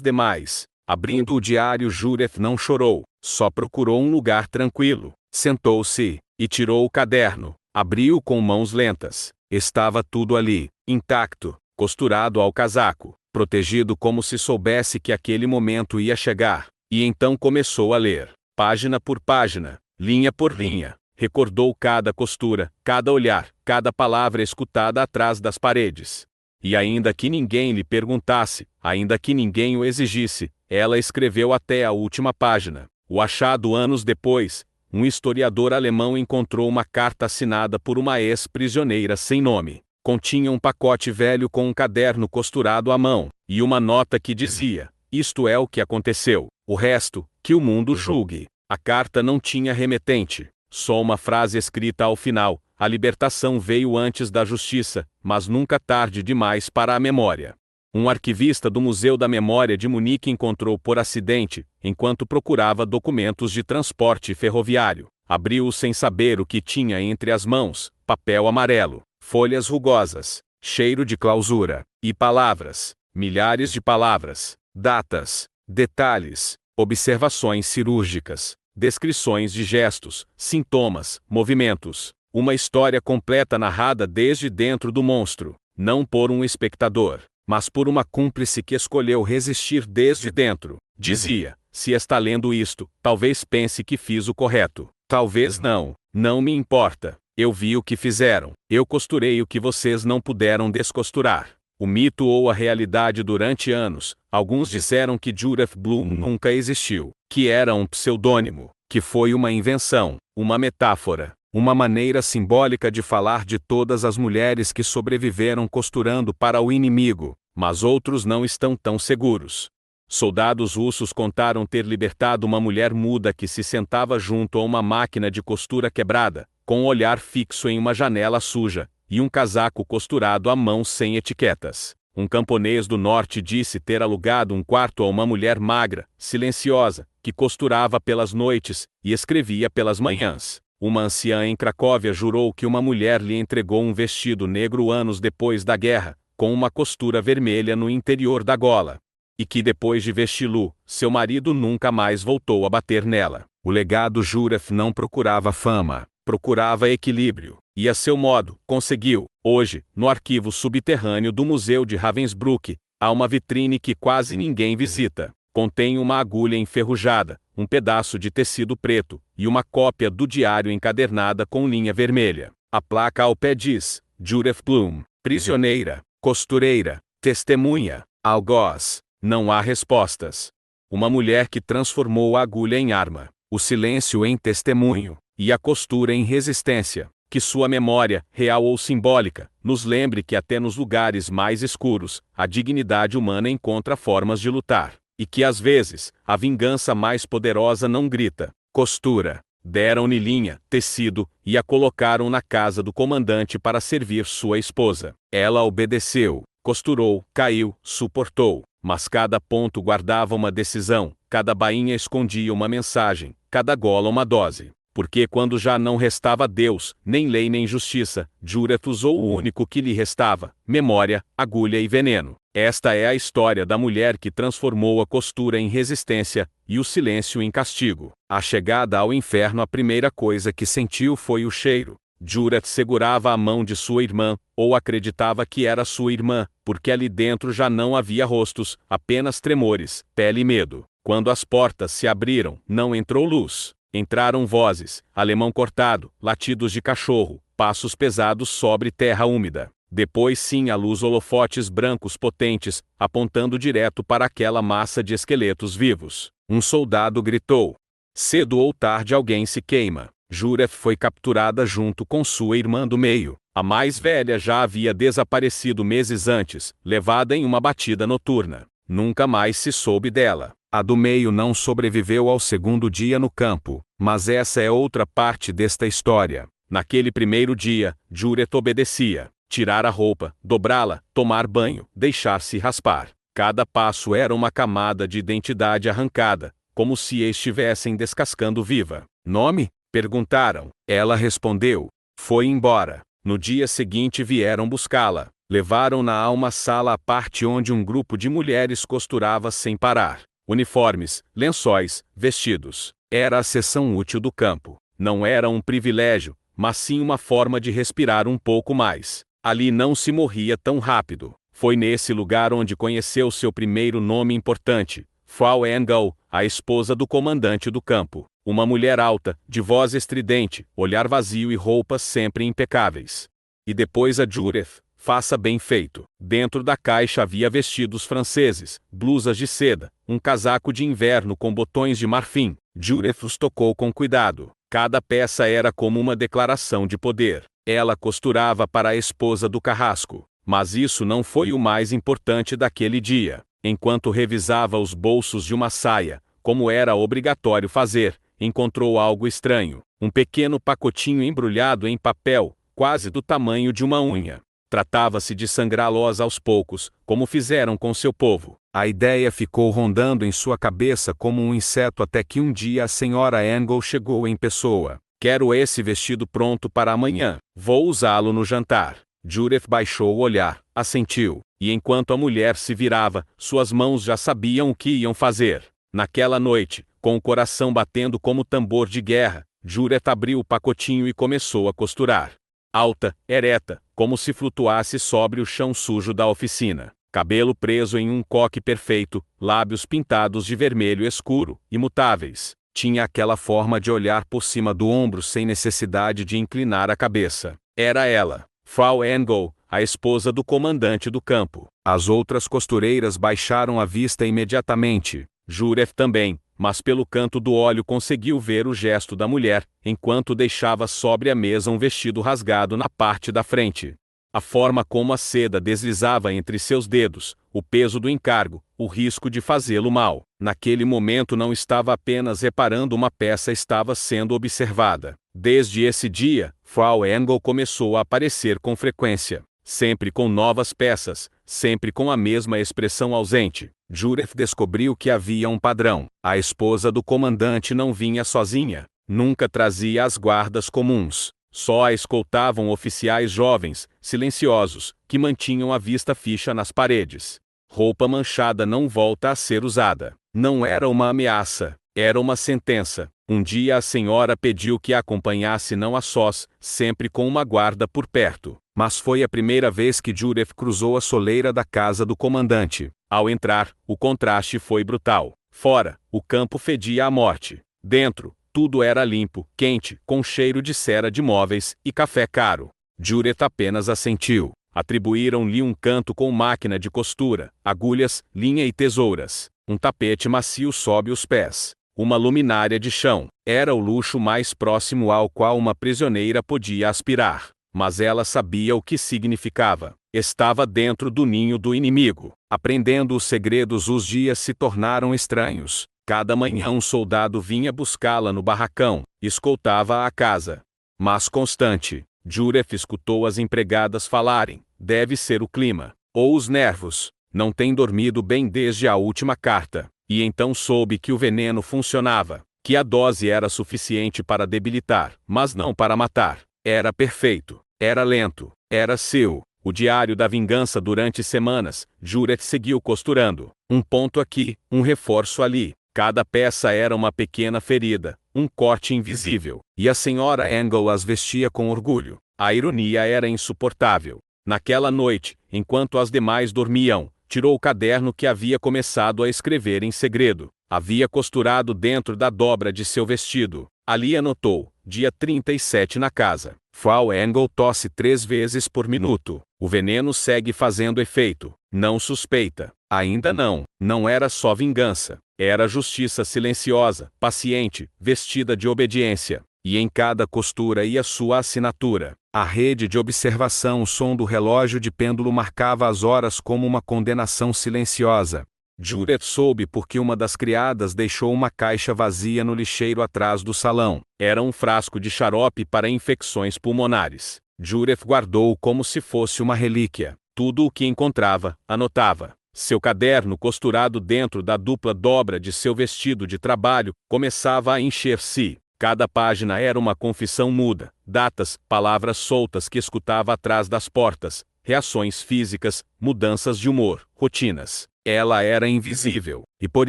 A: demais. Abrindo o diário, Judith não chorou, só procurou um lugar tranquilo. Sentou-se e tirou o caderno. Abriu com mãos lentas. Estava tudo ali, intacto, costurado ao casaco, protegido como se soubesse que aquele momento ia chegar. E então começou a ler, página por página, linha por linha. Recordou cada costura, cada olhar, cada palavra escutada atrás das paredes. E ainda que ninguém lhe perguntasse, ainda que ninguém o exigisse, ela escreveu até a última página. O achado anos depois, um historiador alemão encontrou uma carta assinada por uma ex-prisioneira sem nome. Continha um pacote velho com um caderno costurado à mão, e uma nota que dizia: "Isto é o que aconteceu. O resto, que o mundo julgue." A carta não tinha remetente, só uma frase escrita ao final: "A libertação veio antes da justiça, mas nunca tarde demais para a memória." Um arquivista do Museu da Memória de Munique encontrou por acidente, enquanto procurava documentos de transporte ferroviário. Abriu-o sem saber o que tinha entre as mãos: papel amarelo, folhas rugosas, cheiro de clausura, e palavras, milhares de palavras, datas, detalhes, observações cirúrgicas, descrições de gestos, sintomas, movimentos. Uma história completa narrada desde dentro do monstro, não por um espectador, mas por uma cúmplice que escolheu resistir desde dentro. Dizia: "Se está lendo isto, talvez pense que fiz o correto. Talvez não. Não me importa. Eu vi o que fizeram. Eu costurei o que vocês não puderam descosturar." O mito ou a realidade durante anos, alguns disseram que Judith Blume nunca existiu, que era um pseudônimo, que foi uma invenção, uma metáfora, uma maneira simbólica de falar de todas as mulheres que sobreviveram costurando para o inimigo, mas outros não estão tão seguros. Soldados russos contaram ter libertado uma mulher muda que se sentava junto a uma máquina de costura quebrada, com um olhar fixo em uma janela suja, e um casaco costurado à mão sem etiquetas. Um camponês do norte disse ter alugado um quarto a uma mulher magra, silenciosa, que costurava pelas noites e escrevia pelas manhãs. Uma anciã em Cracóvia jurou que uma mulher lhe entregou um vestido negro anos depois da guerra, com uma costura vermelha no interior da gola. E que depois de vesti-lo, seu marido nunca mais voltou a bater nela. O legado Judith não procurava fama, procurava equilíbrio, e a seu modo, conseguiu. Hoje, no arquivo subterrâneo do Museu de Ravensbrück, há uma vitrine que quase ninguém visita. Contém uma agulha enferrujada, um pedaço de tecido preto, e uma cópia do diário encadernada com linha vermelha. A placa ao pé diz: Judith Blume, prisioneira, costureira, testemunha, algoz. Não há respostas. Uma mulher que transformou a agulha em arma, o silêncio em testemunho, e a costura em resistência. Que sua memória, real ou simbólica, nos lembre que até nos lugares mais escuros, a dignidade humana encontra formas de lutar. E que às vezes, a vingança mais poderosa não grita: costura. Deram-lhe linha, tecido, e a colocaram na casa do comandante para servir sua esposa. Ela obedeceu, costurou, caiu, suportou. Mas cada ponto guardava uma decisão, cada bainha escondia uma mensagem, cada gola uma dose. Porque quando já não restava Deus, nem lei nem justiça, Judith usou o único que lhe restava: memória, agulha e veneno. Esta é a história da mulher que transformou a costura em resistência, e o silêncio em castigo. À chegada ao inferno, a primeira coisa que sentiu foi o cheiro. Judith segurava a mão de sua irmã, ou acreditava que era sua irmã, porque ali dentro já não havia rostos, apenas tremores, pele e medo. Quando as portas se abriram, não entrou luz. Entraram vozes, alemão cortado, latidos de cachorro, passos pesados sobre terra úmida. Depois sim a luz, holofotes brancos potentes, apontando direto para aquela massa de esqueletos vivos. Um soldado gritou: "Cedo ou tarde alguém se queima." Judith foi capturada junto com sua irmã do meio. A mais velha já havia desaparecido meses antes, levada em uma batida noturna. Nunca mais se soube dela. A do meio não sobreviveu ao segundo dia no campo, mas essa é outra parte desta história. Naquele primeiro dia, Judith obedecia. Tirar a roupa, dobrá-la, tomar banho, deixar-se raspar. Cada passo era uma camada de identidade arrancada, como se estivessem descascando viva. "Nome?" perguntaram. Ela respondeu. Foi embora. No dia seguinte vieram buscá-la. Levaram-na a uma sala à parte onde um grupo de mulheres costurava sem parar. Uniformes, lençóis, vestidos. Era a seção útil do campo. Não era um privilégio, mas sim uma forma de respirar um pouco mais. Ali não se morria tão rápido. Foi nesse lugar onde conheceu seu primeiro nome importante, Frau Engel, a esposa do comandante do campo. Uma mulher alta, de voz estridente, olhar vazio e roupas sempre impecáveis. E depois a Judith, faça bem feito. Dentro da caixa havia vestidos franceses, blusas de seda, um casaco de inverno com botões de marfim. Judith os tocou com cuidado. Cada peça era como uma declaração de poder. Ela costurava para a esposa do carrasco. Mas isso não foi o mais importante daquele dia. Enquanto revisava os bolsos de uma saia, como era obrigatório fazer, encontrou algo estranho. Um pequeno pacotinho embrulhado em papel, quase do tamanho de uma unha. Tratava-se de sangrá-los aos poucos, como fizeram com seu povo. A ideia ficou rondando em sua cabeça como um inseto até que um dia a senhora Angle chegou em pessoa. Quero esse vestido pronto para amanhã. Vou usá-lo no jantar. Judith baixou o olhar, assentiu, e enquanto a mulher se virava, suas mãos já sabiam o que iam fazer. Naquela noite, com o coração batendo como tambor de guerra, Judith abriu o pacotinho e começou a costurar. Alta, ereta, como se flutuasse sobre o chão sujo da oficina. Cabelo preso em um coque perfeito, lábios pintados de vermelho escuro, imutáveis. Tinha aquela forma de olhar por cima do ombro sem necessidade de inclinar a cabeça. Era ela, Frau Angle, a esposa do comandante do campo. As outras costureiras baixaram a vista imediatamente. Judith também, mas pelo canto do olho conseguiu ver o gesto da mulher, enquanto deixava sobre a mesa um vestido rasgado na parte da frente. A forma como a seda deslizava entre seus dedos, o peso do encargo, o risco de fazê-lo mal. Naquele momento não estava apenas reparando uma peça, estava sendo observada. Desde esse dia, Frau Angle começou a aparecer com frequência. Sempre com novas peças, sempre com a mesma expressão ausente. Judith descobriu que havia um padrão. A esposa do comandante não vinha sozinha. Nunca trazia as guardas comuns. Só a escoltavam oficiais jovens, silenciosos, que mantinham a vista fixa nas paredes. Roupa manchada não volta a ser usada. Não era uma ameaça, era uma sentença. Um dia a senhora pediu que a acompanhasse não a sós, sempre com uma guarda por perto. Mas foi a primeira vez que Judith cruzou a soleira da casa do comandante. Ao entrar, o contraste foi brutal. Fora, o campo fedia à morte. Dentro, tudo era limpo, quente, com cheiro de cera de móveis e café caro. Judith apenas assentiu. Atribuíram-lhe um canto com máquina de costura, agulhas, linha e tesouras. Um tapete macio sob os pés. Uma luminária de chão. Era o luxo mais próximo ao qual uma prisioneira podia aspirar. Mas ela sabia o que significava. Estava dentro do ninho do inimigo. Aprendendo os segredos, os dias se tornaram estranhos. Cada manhã um soldado vinha buscá-la no barracão, escoltava-a à casa. Mas constante, Judith escutou as empregadas falarem: deve ser o clima, ou os nervos, não tem dormido bem desde a última carta. E então soube que o veneno funcionava, que a dose era suficiente para debilitar, mas não para matar. Era perfeito, era lento, era seu. O diário da vingança durante semanas, Judith seguiu costurando. Um ponto aqui, um reforço ali. Cada peça era uma pequena ferida, um corte invisível. E a senhora Angle as vestia com orgulho. A ironia era insuportável. Naquela noite, enquanto as demais dormiam, tirou o caderno que havia começado a escrever em segredo. Havia costurado dentro da dobra de seu vestido. Ali anotou: dia 37 na casa. Frau Angle tosse 3 vezes por minuto. O veneno segue fazendo efeito. Não suspeita. Ainda não. Não era só vingança. Era justiça silenciosa, paciente, vestida de obediência. E em cada costura ia sua assinatura. A rede de observação, o som do relógio de pêndulo marcava as horas como uma condenação silenciosa. Judith soube porque uma das criadas deixou uma caixa vazia no lixeiro atrás do salão. Era um frasco de xarope para infecções pulmonares. Judith guardou como se fosse uma relíquia. Tudo o que encontrava, anotava. Seu caderno, costurado dentro da dupla dobra de seu vestido de trabalho, começava a encher-se. Cada página era uma confissão muda, datas, palavras soltas que escutava atrás das portas, reações físicas, mudanças de humor, rotinas. Ela era invisível, e por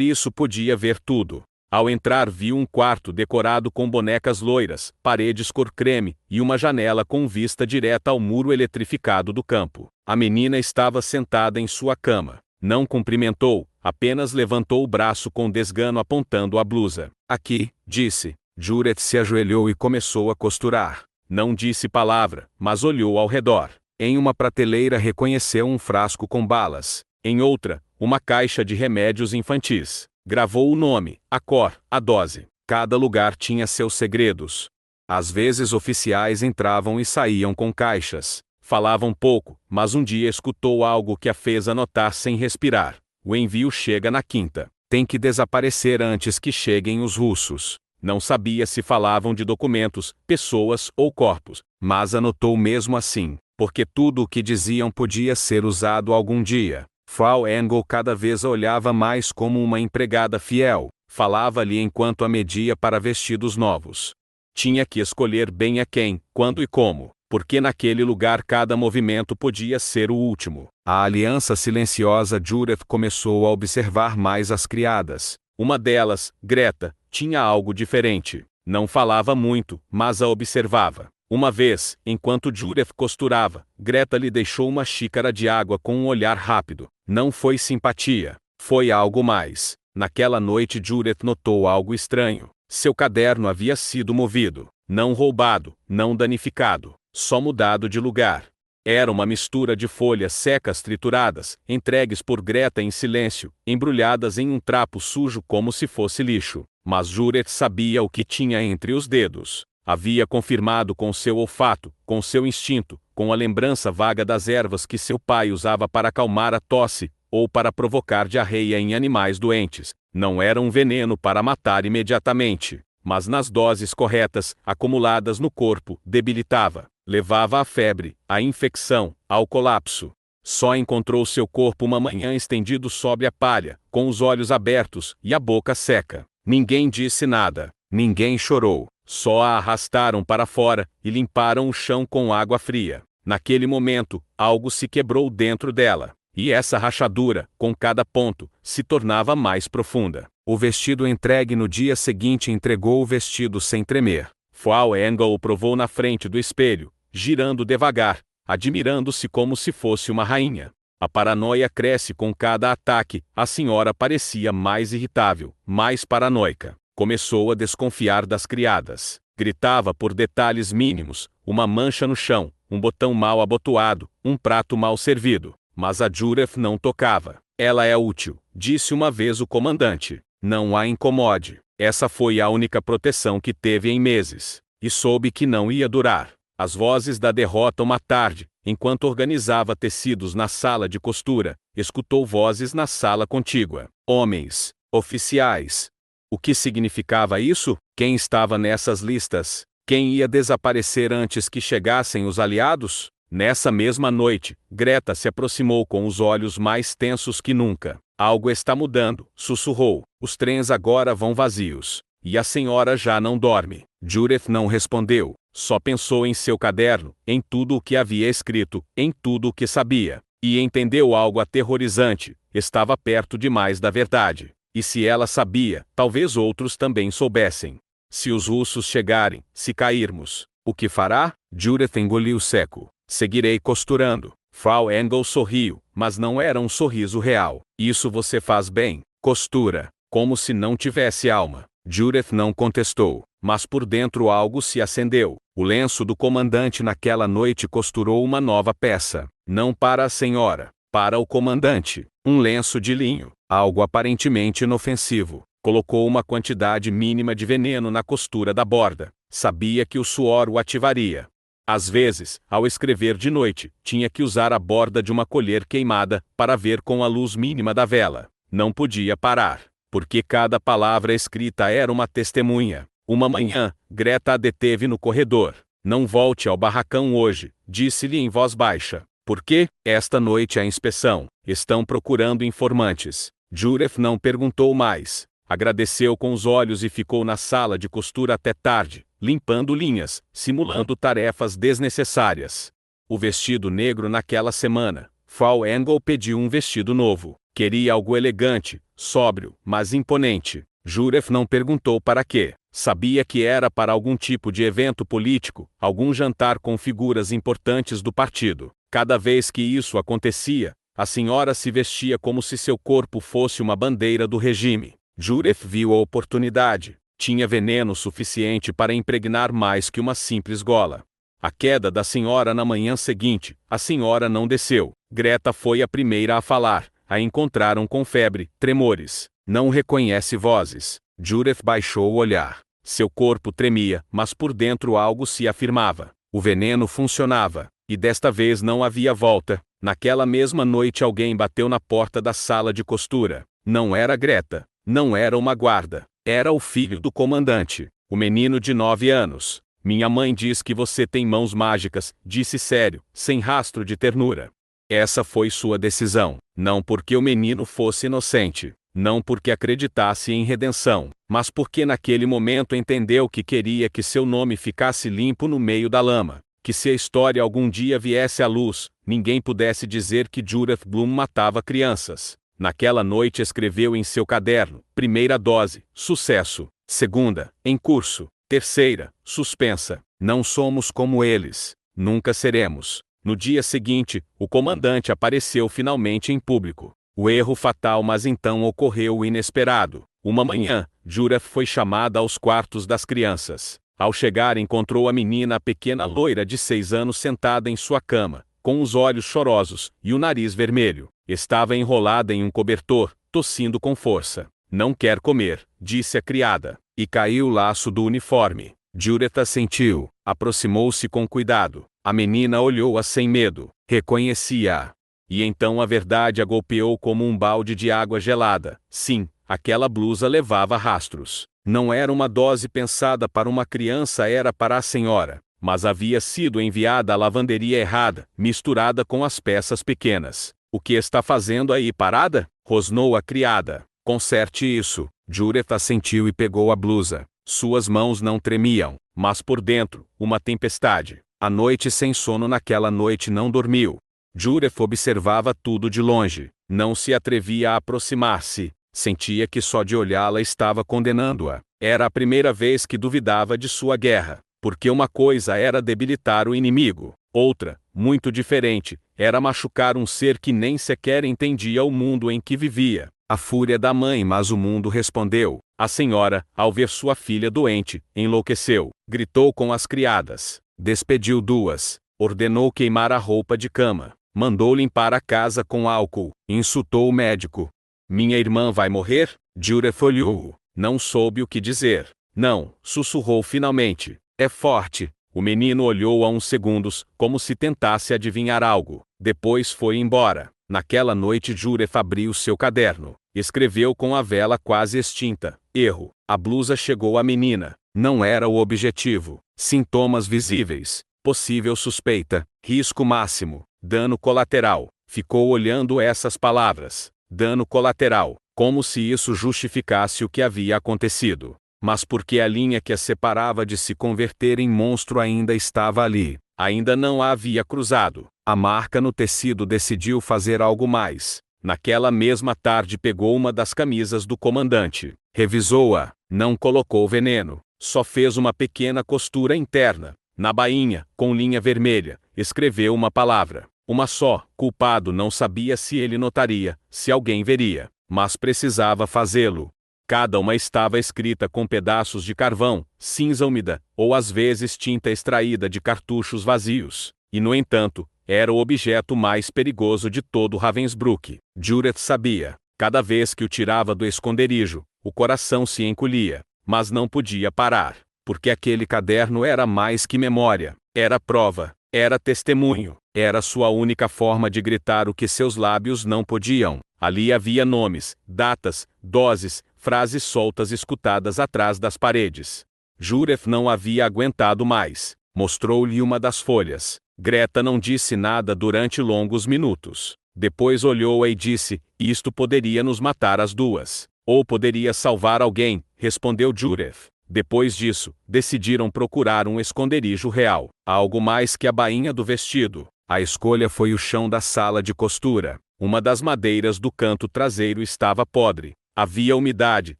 A: isso podia ver tudo. Ao entrar, viu um quarto decorado com bonecas loiras, paredes cor creme, e uma janela com vista direta ao muro eletrificado do campo. A menina estava sentada em sua cama. Não cumprimentou, apenas levantou o braço com desgano apontando a blusa. Aqui, disse. Judith se ajoelhou e começou a costurar. Não disse palavra, mas olhou ao redor. Em uma prateleira reconheceu um frasco com balas. Em outra, uma caixa de remédios infantis. Gravou o nome, a cor, a dose. Cada lugar tinha seus segredos. Às vezes oficiais entravam e saíam com caixas. Falavam pouco, mas um dia escutou algo que a fez anotar sem respirar. O envio chega na quinta. Tem que desaparecer antes que cheguem os russos. Não sabia se falavam de documentos, pessoas ou corpos, mas anotou mesmo assim, porque tudo o que diziam podia ser usado algum dia. Frau Engel cada vez a olhava mais como uma empregada fiel. Falava-lhe enquanto a media para vestidos novos. Tinha que escolher bem a quem, quando e como, porque naquele lugar cada movimento podia ser o último. A aliança silenciosa Judith começou a observar mais as criadas. Uma delas, Greta, tinha algo diferente. Não falava muito, mas a observava. Uma vez, enquanto Judith costurava, Greta lhe deixou uma xícara de água com um olhar rápido. Não foi simpatia. Foi algo mais. Naquela noite Judith notou algo estranho. Seu caderno havia sido movido. Não roubado, não danificado, só mudado de lugar. Era uma mistura de folhas secas trituradas, entregues por Greta em silêncio, embrulhadas em um trapo sujo como se fosse lixo. Mas Judith sabia o que tinha entre os dedos. Havia confirmado com seu olfato, com seu instinto, com a lembrança vaga das ervas que seu pai usava para acalmar a tosse, ou para provocar diarreia em animais doentes. Não era um veneno para matar imediatamente, mas nas doses corretas, acumuladas no corpo, debilitava, levava à febre, à infecção, ao colapso. Só encontrou seu corpo uma manhã estendido sobre a palha, com os olhos abertos e a boca seca. Ninguém disse nada, ninguém chorou, só a arrastaram para fora e limparam o chão com água fria. Naquele momento, algo se quebrou dentro dela. E essa rachadura, com cada ponto, se tornava mais profunda. O vestido entregue no dia seguinte entregou o vestido sem tremer. Frau Engel o provou na frente do espelho, girando devagar, admirando-se como se fosse uma rainha. A paranoia cresce com cada ataque, a senhora parecia mais irritável, mais paranoica. Começou a desconfiar das criadas. Gritava por detalhes mínimos, uma mancha no chão, um botão mal abotoado, um prato mal servido. Mas a Judith não tocava. Ela é útil, disse uma vez o comandante. Não a incomode. Essa foi a única proteção que teve em meses. E soube que não ia durar. As vozes da derrota uma tarde, enquanto organizava tecidos na sala de costura, escutou vozes na sala contígua. Homens, oficiais. O que significava isso? Quem estava nessas listas? Quem ia desaparecer antes que chegassem os aliados? Nessa mesma noite, Greta se aproximou com os olhos mais tensos que nunca. Algo está mudando, sussurrou. Os trens agora vão vazios. E a senhora já não dorme. Judith não respondeu, só pensou em seu caderno, em tudo o que havia escrito, em tudo o que sabia. E entendeu algo aterrorizante, estava perto demais da verdade. E se ela sabia, talvez outros também soubessem. Se os russos chegarem, se cairmos, o que fará? Judith engoliu seco. Seguirei costurando. Frau Engel sorriu, mas não era um sorriso real. Isso você faz bem, costura, como se não tivesse alma. Judith não contestou, mas por dentro algo se acendeu. O lenço do comandante naquela noite costurou uma nova peça. Não para a senhora, para o comandante. Um lenço de linho, algo aparentemente inofensivo. Colocou uma quantidade mínima de veneno na costura da borda. Sabia que o suor o ativaria. Às vezes, ao escrever de noite, tinha que usar a borda de uma colher queimada para ver com a luz mínima da vela. Não podia parar, porque cada palavra escrita era uma testemunha. Uma manhã, Greta a deteve no corredor. Não volte ao barracão hoje, disse-lhe em voz baixa. Por quê? Esta noite é a inspeção. Estão procurando informantes. Judith não perguntou mais. Agradeceu com os olhos e ficou na sala de costura até tarde, limpando linhas, simulando tarefas desnecessárias. O vestido negro naquela semana. Frau Engel pediu um vestido novo. Queria algo elegante, sóbrio, mas imponente. Judith não perguntou para quê. Sabia que era para algum tipo de evento político, algum jantar com figuras importantes do partido. Cada vez que isso acontecia, a senhora se vestia como se seu corpo fosse uma bandeira do regime. Judith viu a oportunidade. Tinha veneno suficiente para impregnar mais que uma simples gola. A queda da senhora na manhã seguinte, a senhora não desceu. Greta foi a primeira a falar. A encontraram com febre, tremores. Não reconhece vozes. Judith baixou o olhar. Seu corpo tremia, mas por dentro algo se afirmava. O veneno funcionava, e desta vez não havia volta. Naquela mesma noite alguém bateu na porta da sala de costura. Não era Greta, não era uma guarda, era o filho do comandante, o menino de 9 anos. Minha mãe diz que você tem mãos mágicas, disse sério, sem rastro de ternura. Essa foi sua decisão, não porque o menino fosse inocente, não porque acreditasse em redenção, mas porque naquele momento entendeu que queria que seu nome ficasse limpo no meio da lama, que se a história algum dia viesse à luz, ninguém pudesse dizer que Judith Bloom matava crianças. Naquela noite escreveu em seu caderno: primeira dose, sucesso; segunda, em curso; terceira, suspensa. Não somos como eles. Nunca seremos. No dia seguinte, o comandante apareceu finalmente em público. O erro fatal, mas então ocorreu o inesperado. Uma manhã, Judith foi chamada aos quartos das crianças. Ao chegar, encontrou a menina, a pequena loira de 6 anos, sentada em sua cama, com os olhos chorosos e o nariz vermelho. Estava enrolada em um cobertor, tossindo com força. Não quer comer, disse a criada, e caiu o laço do uniforme. Judith assentiu, aproximou-se com cuidado. A menina olhou-a sem medo, reconhecia-a. E então a verdade a golpeou como um balde de água gelada. Sim, aquela blusa levava rastros. Não era uma dose pensada para uma criança, era para a senhora. Mas havia sido enviada à lavanderia errada, misturada com as peças pequenas. O que está fazendo aí parada? Rosnou a criada. Conserte isso. Judith assentiu e pegou a blusa. Suas mãos não tremiam, mas por dentro, uma tempestade. A noite sem sono naquela noite não dormiu. Judith observava tudo de longe. Não se atrevia a aproximar-se. Sentia que só de olhá-la estava condenando-a. Era a primeira vez que duvidava de sua guerra. Porque uma coisa era debilitar o inimigo. Outra, muito diferente, era machucar um ser que nem sequer entendia o mundo em que vivia. A fúria da mãe, mas o mundo respondeu. A senhora, ao ver sua filha doente, enlouqueceu. Gritou com as criadas. Despediu 2. Ordenou queimar a roupa de cama. Mandou limpar a casa com álcool. Insultou o médico. Minha irmã vai morrer? Judith olhou. Não soube o que dizer. Não, sussurrou finalmente. É forte. O menino olhou há uns segundos, como se tentasse adivinhar algo. Depois foi embora. Naquela noite Judith abriu seu caderno. Escreveu com a vela quase extinta. Erro. A blusa chegou à menina. Não era o objetivo. Sintomas visíveis. Possível suspeita. Risco máximo. Dano colateral. Ficou olhando essas palavras. Dano colateral. Como se isso justificasse o que havia acontecido. Mas porque a linha que a separava de se converter em monstro ainda estava ali. Ainda não a havia cruzado. A marca no tecido decidiu fazer algo mais. Naquela mesma tarde pegou uma das camisas do comandante. Revisou-a. Não colocou veneno. Só fez uma pequena costura interna. Na bainha, com linha vermelha, escreveu uma palavra. Uma só. Culpado. Não sabia se ele notaria, se alguém veria. Mas precisava fazê-lo. Cada uma estava escrita com pedaços de carvão, cinza úmida, ou às vezes tinta extraída de cartuchos vazios. E no entanto, era o objeto mais perigoso de todo Ravensbrück. Judith sabia. Cada vez que o tirava do esconderijo, o coração se encolhia. Mas não podia parar. Porque aquele caderno era mais que memória. Era prova. Era testemunho. Era sua única forma de gritar o que seus lábios não podiam. Ali havia nomes, datas, doses, frases soltas escutadas atrás das paredes. Judith não havia aguentado mais. Mostrou-lhe uma das folhas. Greta não disse nada durante longos minutos. Depois olhou-a e disse: isto poderia nos matar as duas. Ou poderia salvar alguém, respondeu Judith. Depois disso, decidiram procurar um esconderijo real. Algo mais que a bainha do vestido. A escolha foi o chão da sala de costura. Uma das madeiras do canto traseiro estava podre. Havia umidade,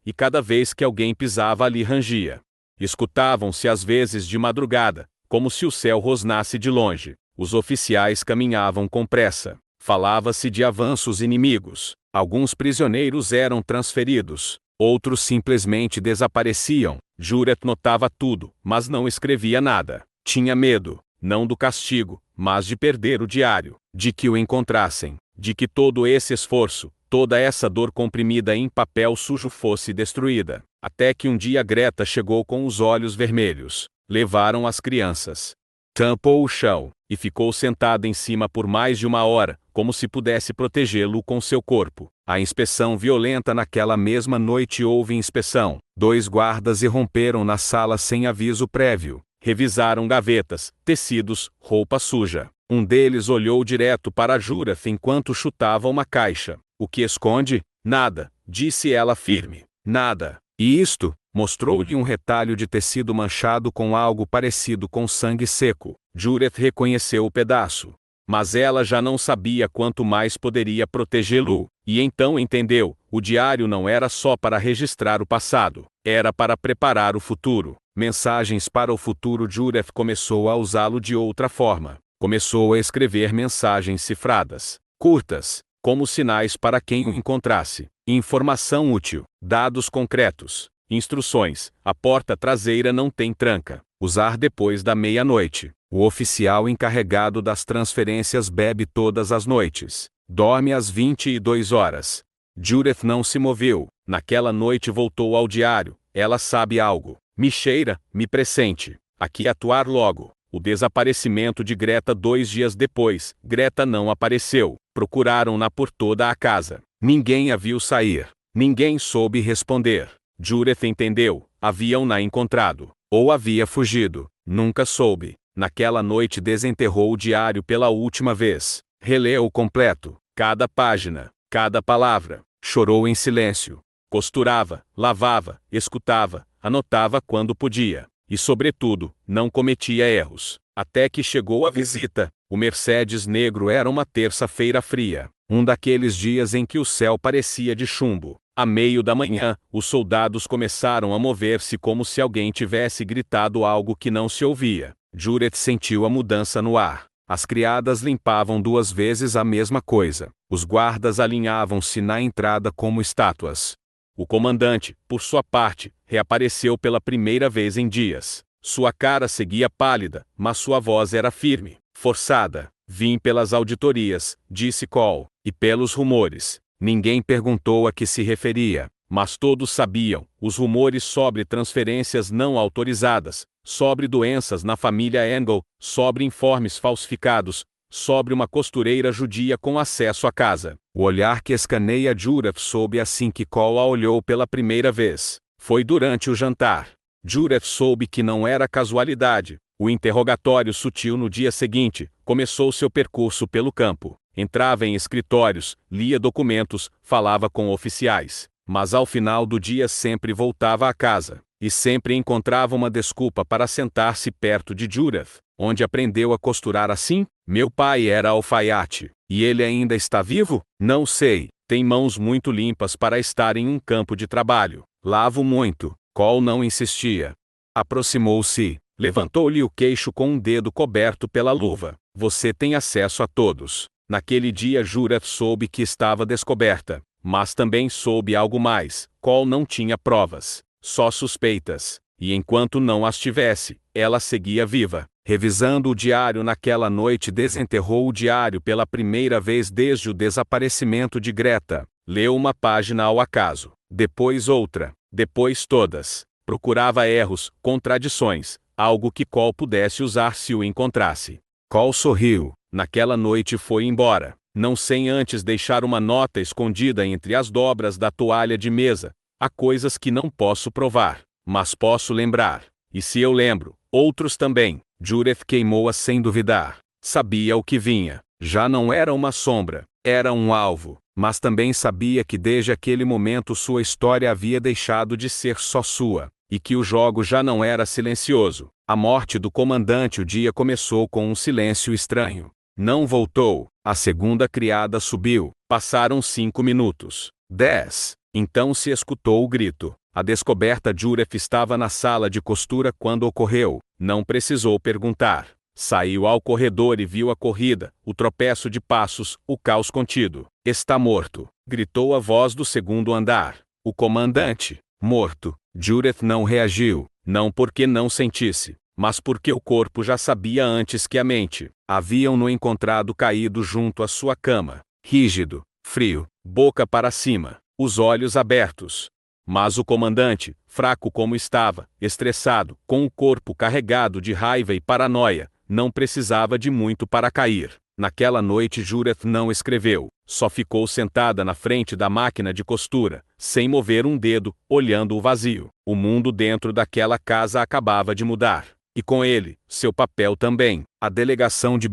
A: e cada vez que alguém pisava ali rangia. Escutavam-se às vezes de madrugada, como se o céu rosnasse de longe. Os oficiais caminhavam com pressa. Falava-se de avanços inimigos. Alguns prisioneiros eram transferidos. Outros simplesmente desapareciam. Judith notava tudo, mas não escrevia nada. Tinha medo, não do castigo, mas de perder o diário. De que o encontrassem. De que todo esse esforço, toda essa dor comprimida em papel sujo fosse destruída. Até que um dia Greta chegou com os olhos vermelhos. Levaram as crianças. Tampou o chão, e ficou sentada em cima por mais de 1 hora, como se pudesse protegê-lo com seu corpo. A inspeção violenta naquela mesma noite houve inspeção. 2 guardas irromperam na sala sem aviso prévio. Revisaram gavetas, tecidos, roupa suja. Um deles olhou direto para Judith enquanto chutava uma caixa. O que esconde? Nada, disse ela firme. Nada. E isto? Mostrou-lhe um retalho de tecido manchado com algo parecido com sangue seco. Judith reconheceu o pedaço. Mas ela já não sabia quanto mais poderia protegê-lo. E então entendeu, o diário não era só para registrar o passado. Era para preparar o futuro. Mensagens para o futuro. Judith começou a usá-lo de outra forma. Começou a escrever mensagens cifradas, curtas, como sinais para quem o encontrasse. Informação útil, dados concretos, instruções. A porta traseira não tem tranca. Usar depois da meia-noite. O oficial encarregado das transferências bebe todas as noites. Dorme às 22 horas. Judith não se moveu. Naquela noite voltou ao diário. Ela sabe algo. Me cheira, me pressente. Aqui atuar logo. O desaparecimento de Greta 2 dias depois. Greta não apareceu. Procuraram-na por toda a casa. Ninguém a viu sair. Ninguém soube responder. Judith entendeu. Haviam-na encontrado. Ou havia fugido. Nunca soube. Naquela noite desenterrou o diário pela última vez. Releu-o completo. Cada página. Cada palavra. Chorou em silêncio. Costurava, lavava, escutava, anotava quando podia. E, sobretudo, não cometia erros. Até que chegou a visita. O Mercedes negro era uma terça-feira fria. Um daqueles dias em que o céu parecia de chumbo. À meio da manhã, os soldados começaram a mover-se como se alguém tivesse gritado algo que não se ouvia. Judith sentiu a mudança no ar. As criadas limpavam 2 vezes a mesma coisa. Os guardas alinhavam-se na entrada como estátuas. O comandante, por sua parte, reapareceu pela primeira vez em dias. Sua cara seguia pálida, mas sua voz era firme, forçada. Vim pelas auditorias, disse Cole, e pelos rumores. Ninguém perguntou a que se referia, mas todos sabiam, os rumores sobre transferências não autorizadas, sobre doenças na família Engel, sobre informes falsificados, sobre uma costureira judia com acesso à casa. O olhar que escaneia Judith soube assim que Cole a olhou pela primeira vez. Foi durante o jantar. Judith soube que não era casualidade. O interrogatório sutil no dia seguinte começou seu percurso pelo campo. Entrava em escritórios, lia documentos, falava com oficiais. Mas ao final do dia sempre voltava à casa. E sempre encontrava uma desculpa para sentar-se perto de Judith. Onde aprendeu a costurar assim? Meu pai era alfaiate. E ele ainda está vivo? Não sei. Tem mãos muito limpas para estar em um campo de trabalho. Lavo muito. Cole não insistia. Aproximou-se. Levantou-lhe o queixo com um dedo coberto pela luva. Você tem acesso a todos. Naquele dia Judith soube que estava descoberta. Mas também soube algo mais. Cole não tinha provas. Só suspeitas. E enquanto não as tivesse, ela seguia viva. Revisando o diário naquela noite, desenterrou o diário pela primeira vez desde o desaparecimento de Greta. Leu uma página ao acaso. Depois outra. Depois todas. Procurava erros, contradições, algo que Cole pudesse usar se o encontrasse. Cole sorriu. Naquela noite foi embora. Não sem antes deixar uma nota escondida entre as dobras da toalha de mesa. Há coisas que não posso provar, mas posso lembrar. E se eu lembro, outros também. Judith queimou-a sem duvidar. Sabia o que vinha. Já não era uma sombra, era um alvo. Mas também sabia que desde aquele momento sua história havia deixado de ser só sua. E que o jogo já não era silencioso. A morte do comandante o dia começou com um silêncio estranho. Não voltou. A segunda criada subiu. Passaram 5 minutos. 10. Então se escutou o grito. A descoberta. Judith estava na sala de costura quando ocorreu. Não precisou perguntar. Saiu ao corredor e viu a corrida, o tropeço de passos, o caos contido. Está morto, gritou a voz do segundo andar. O comandante, morto. Judith não reagiu, não porque não sentisse, mas porque o corpo já sabia antes que a mente. Haviam-no encontrado caído junto à sua cama, rígido, frio, boca para cima, os olhos abertos. Mas o comandante, fraco como estava, estressado, com o corpo carregado de raiva e paranoia, não precisava de muito para cair. Naquela noite Judith não escreveu, só ficou sentada na frente da máquina de costura, sem mover um dedo, olhando o vazio. O mundo dentro daquela casa acabava de mudar. E com ele, seu papel também. A delegação de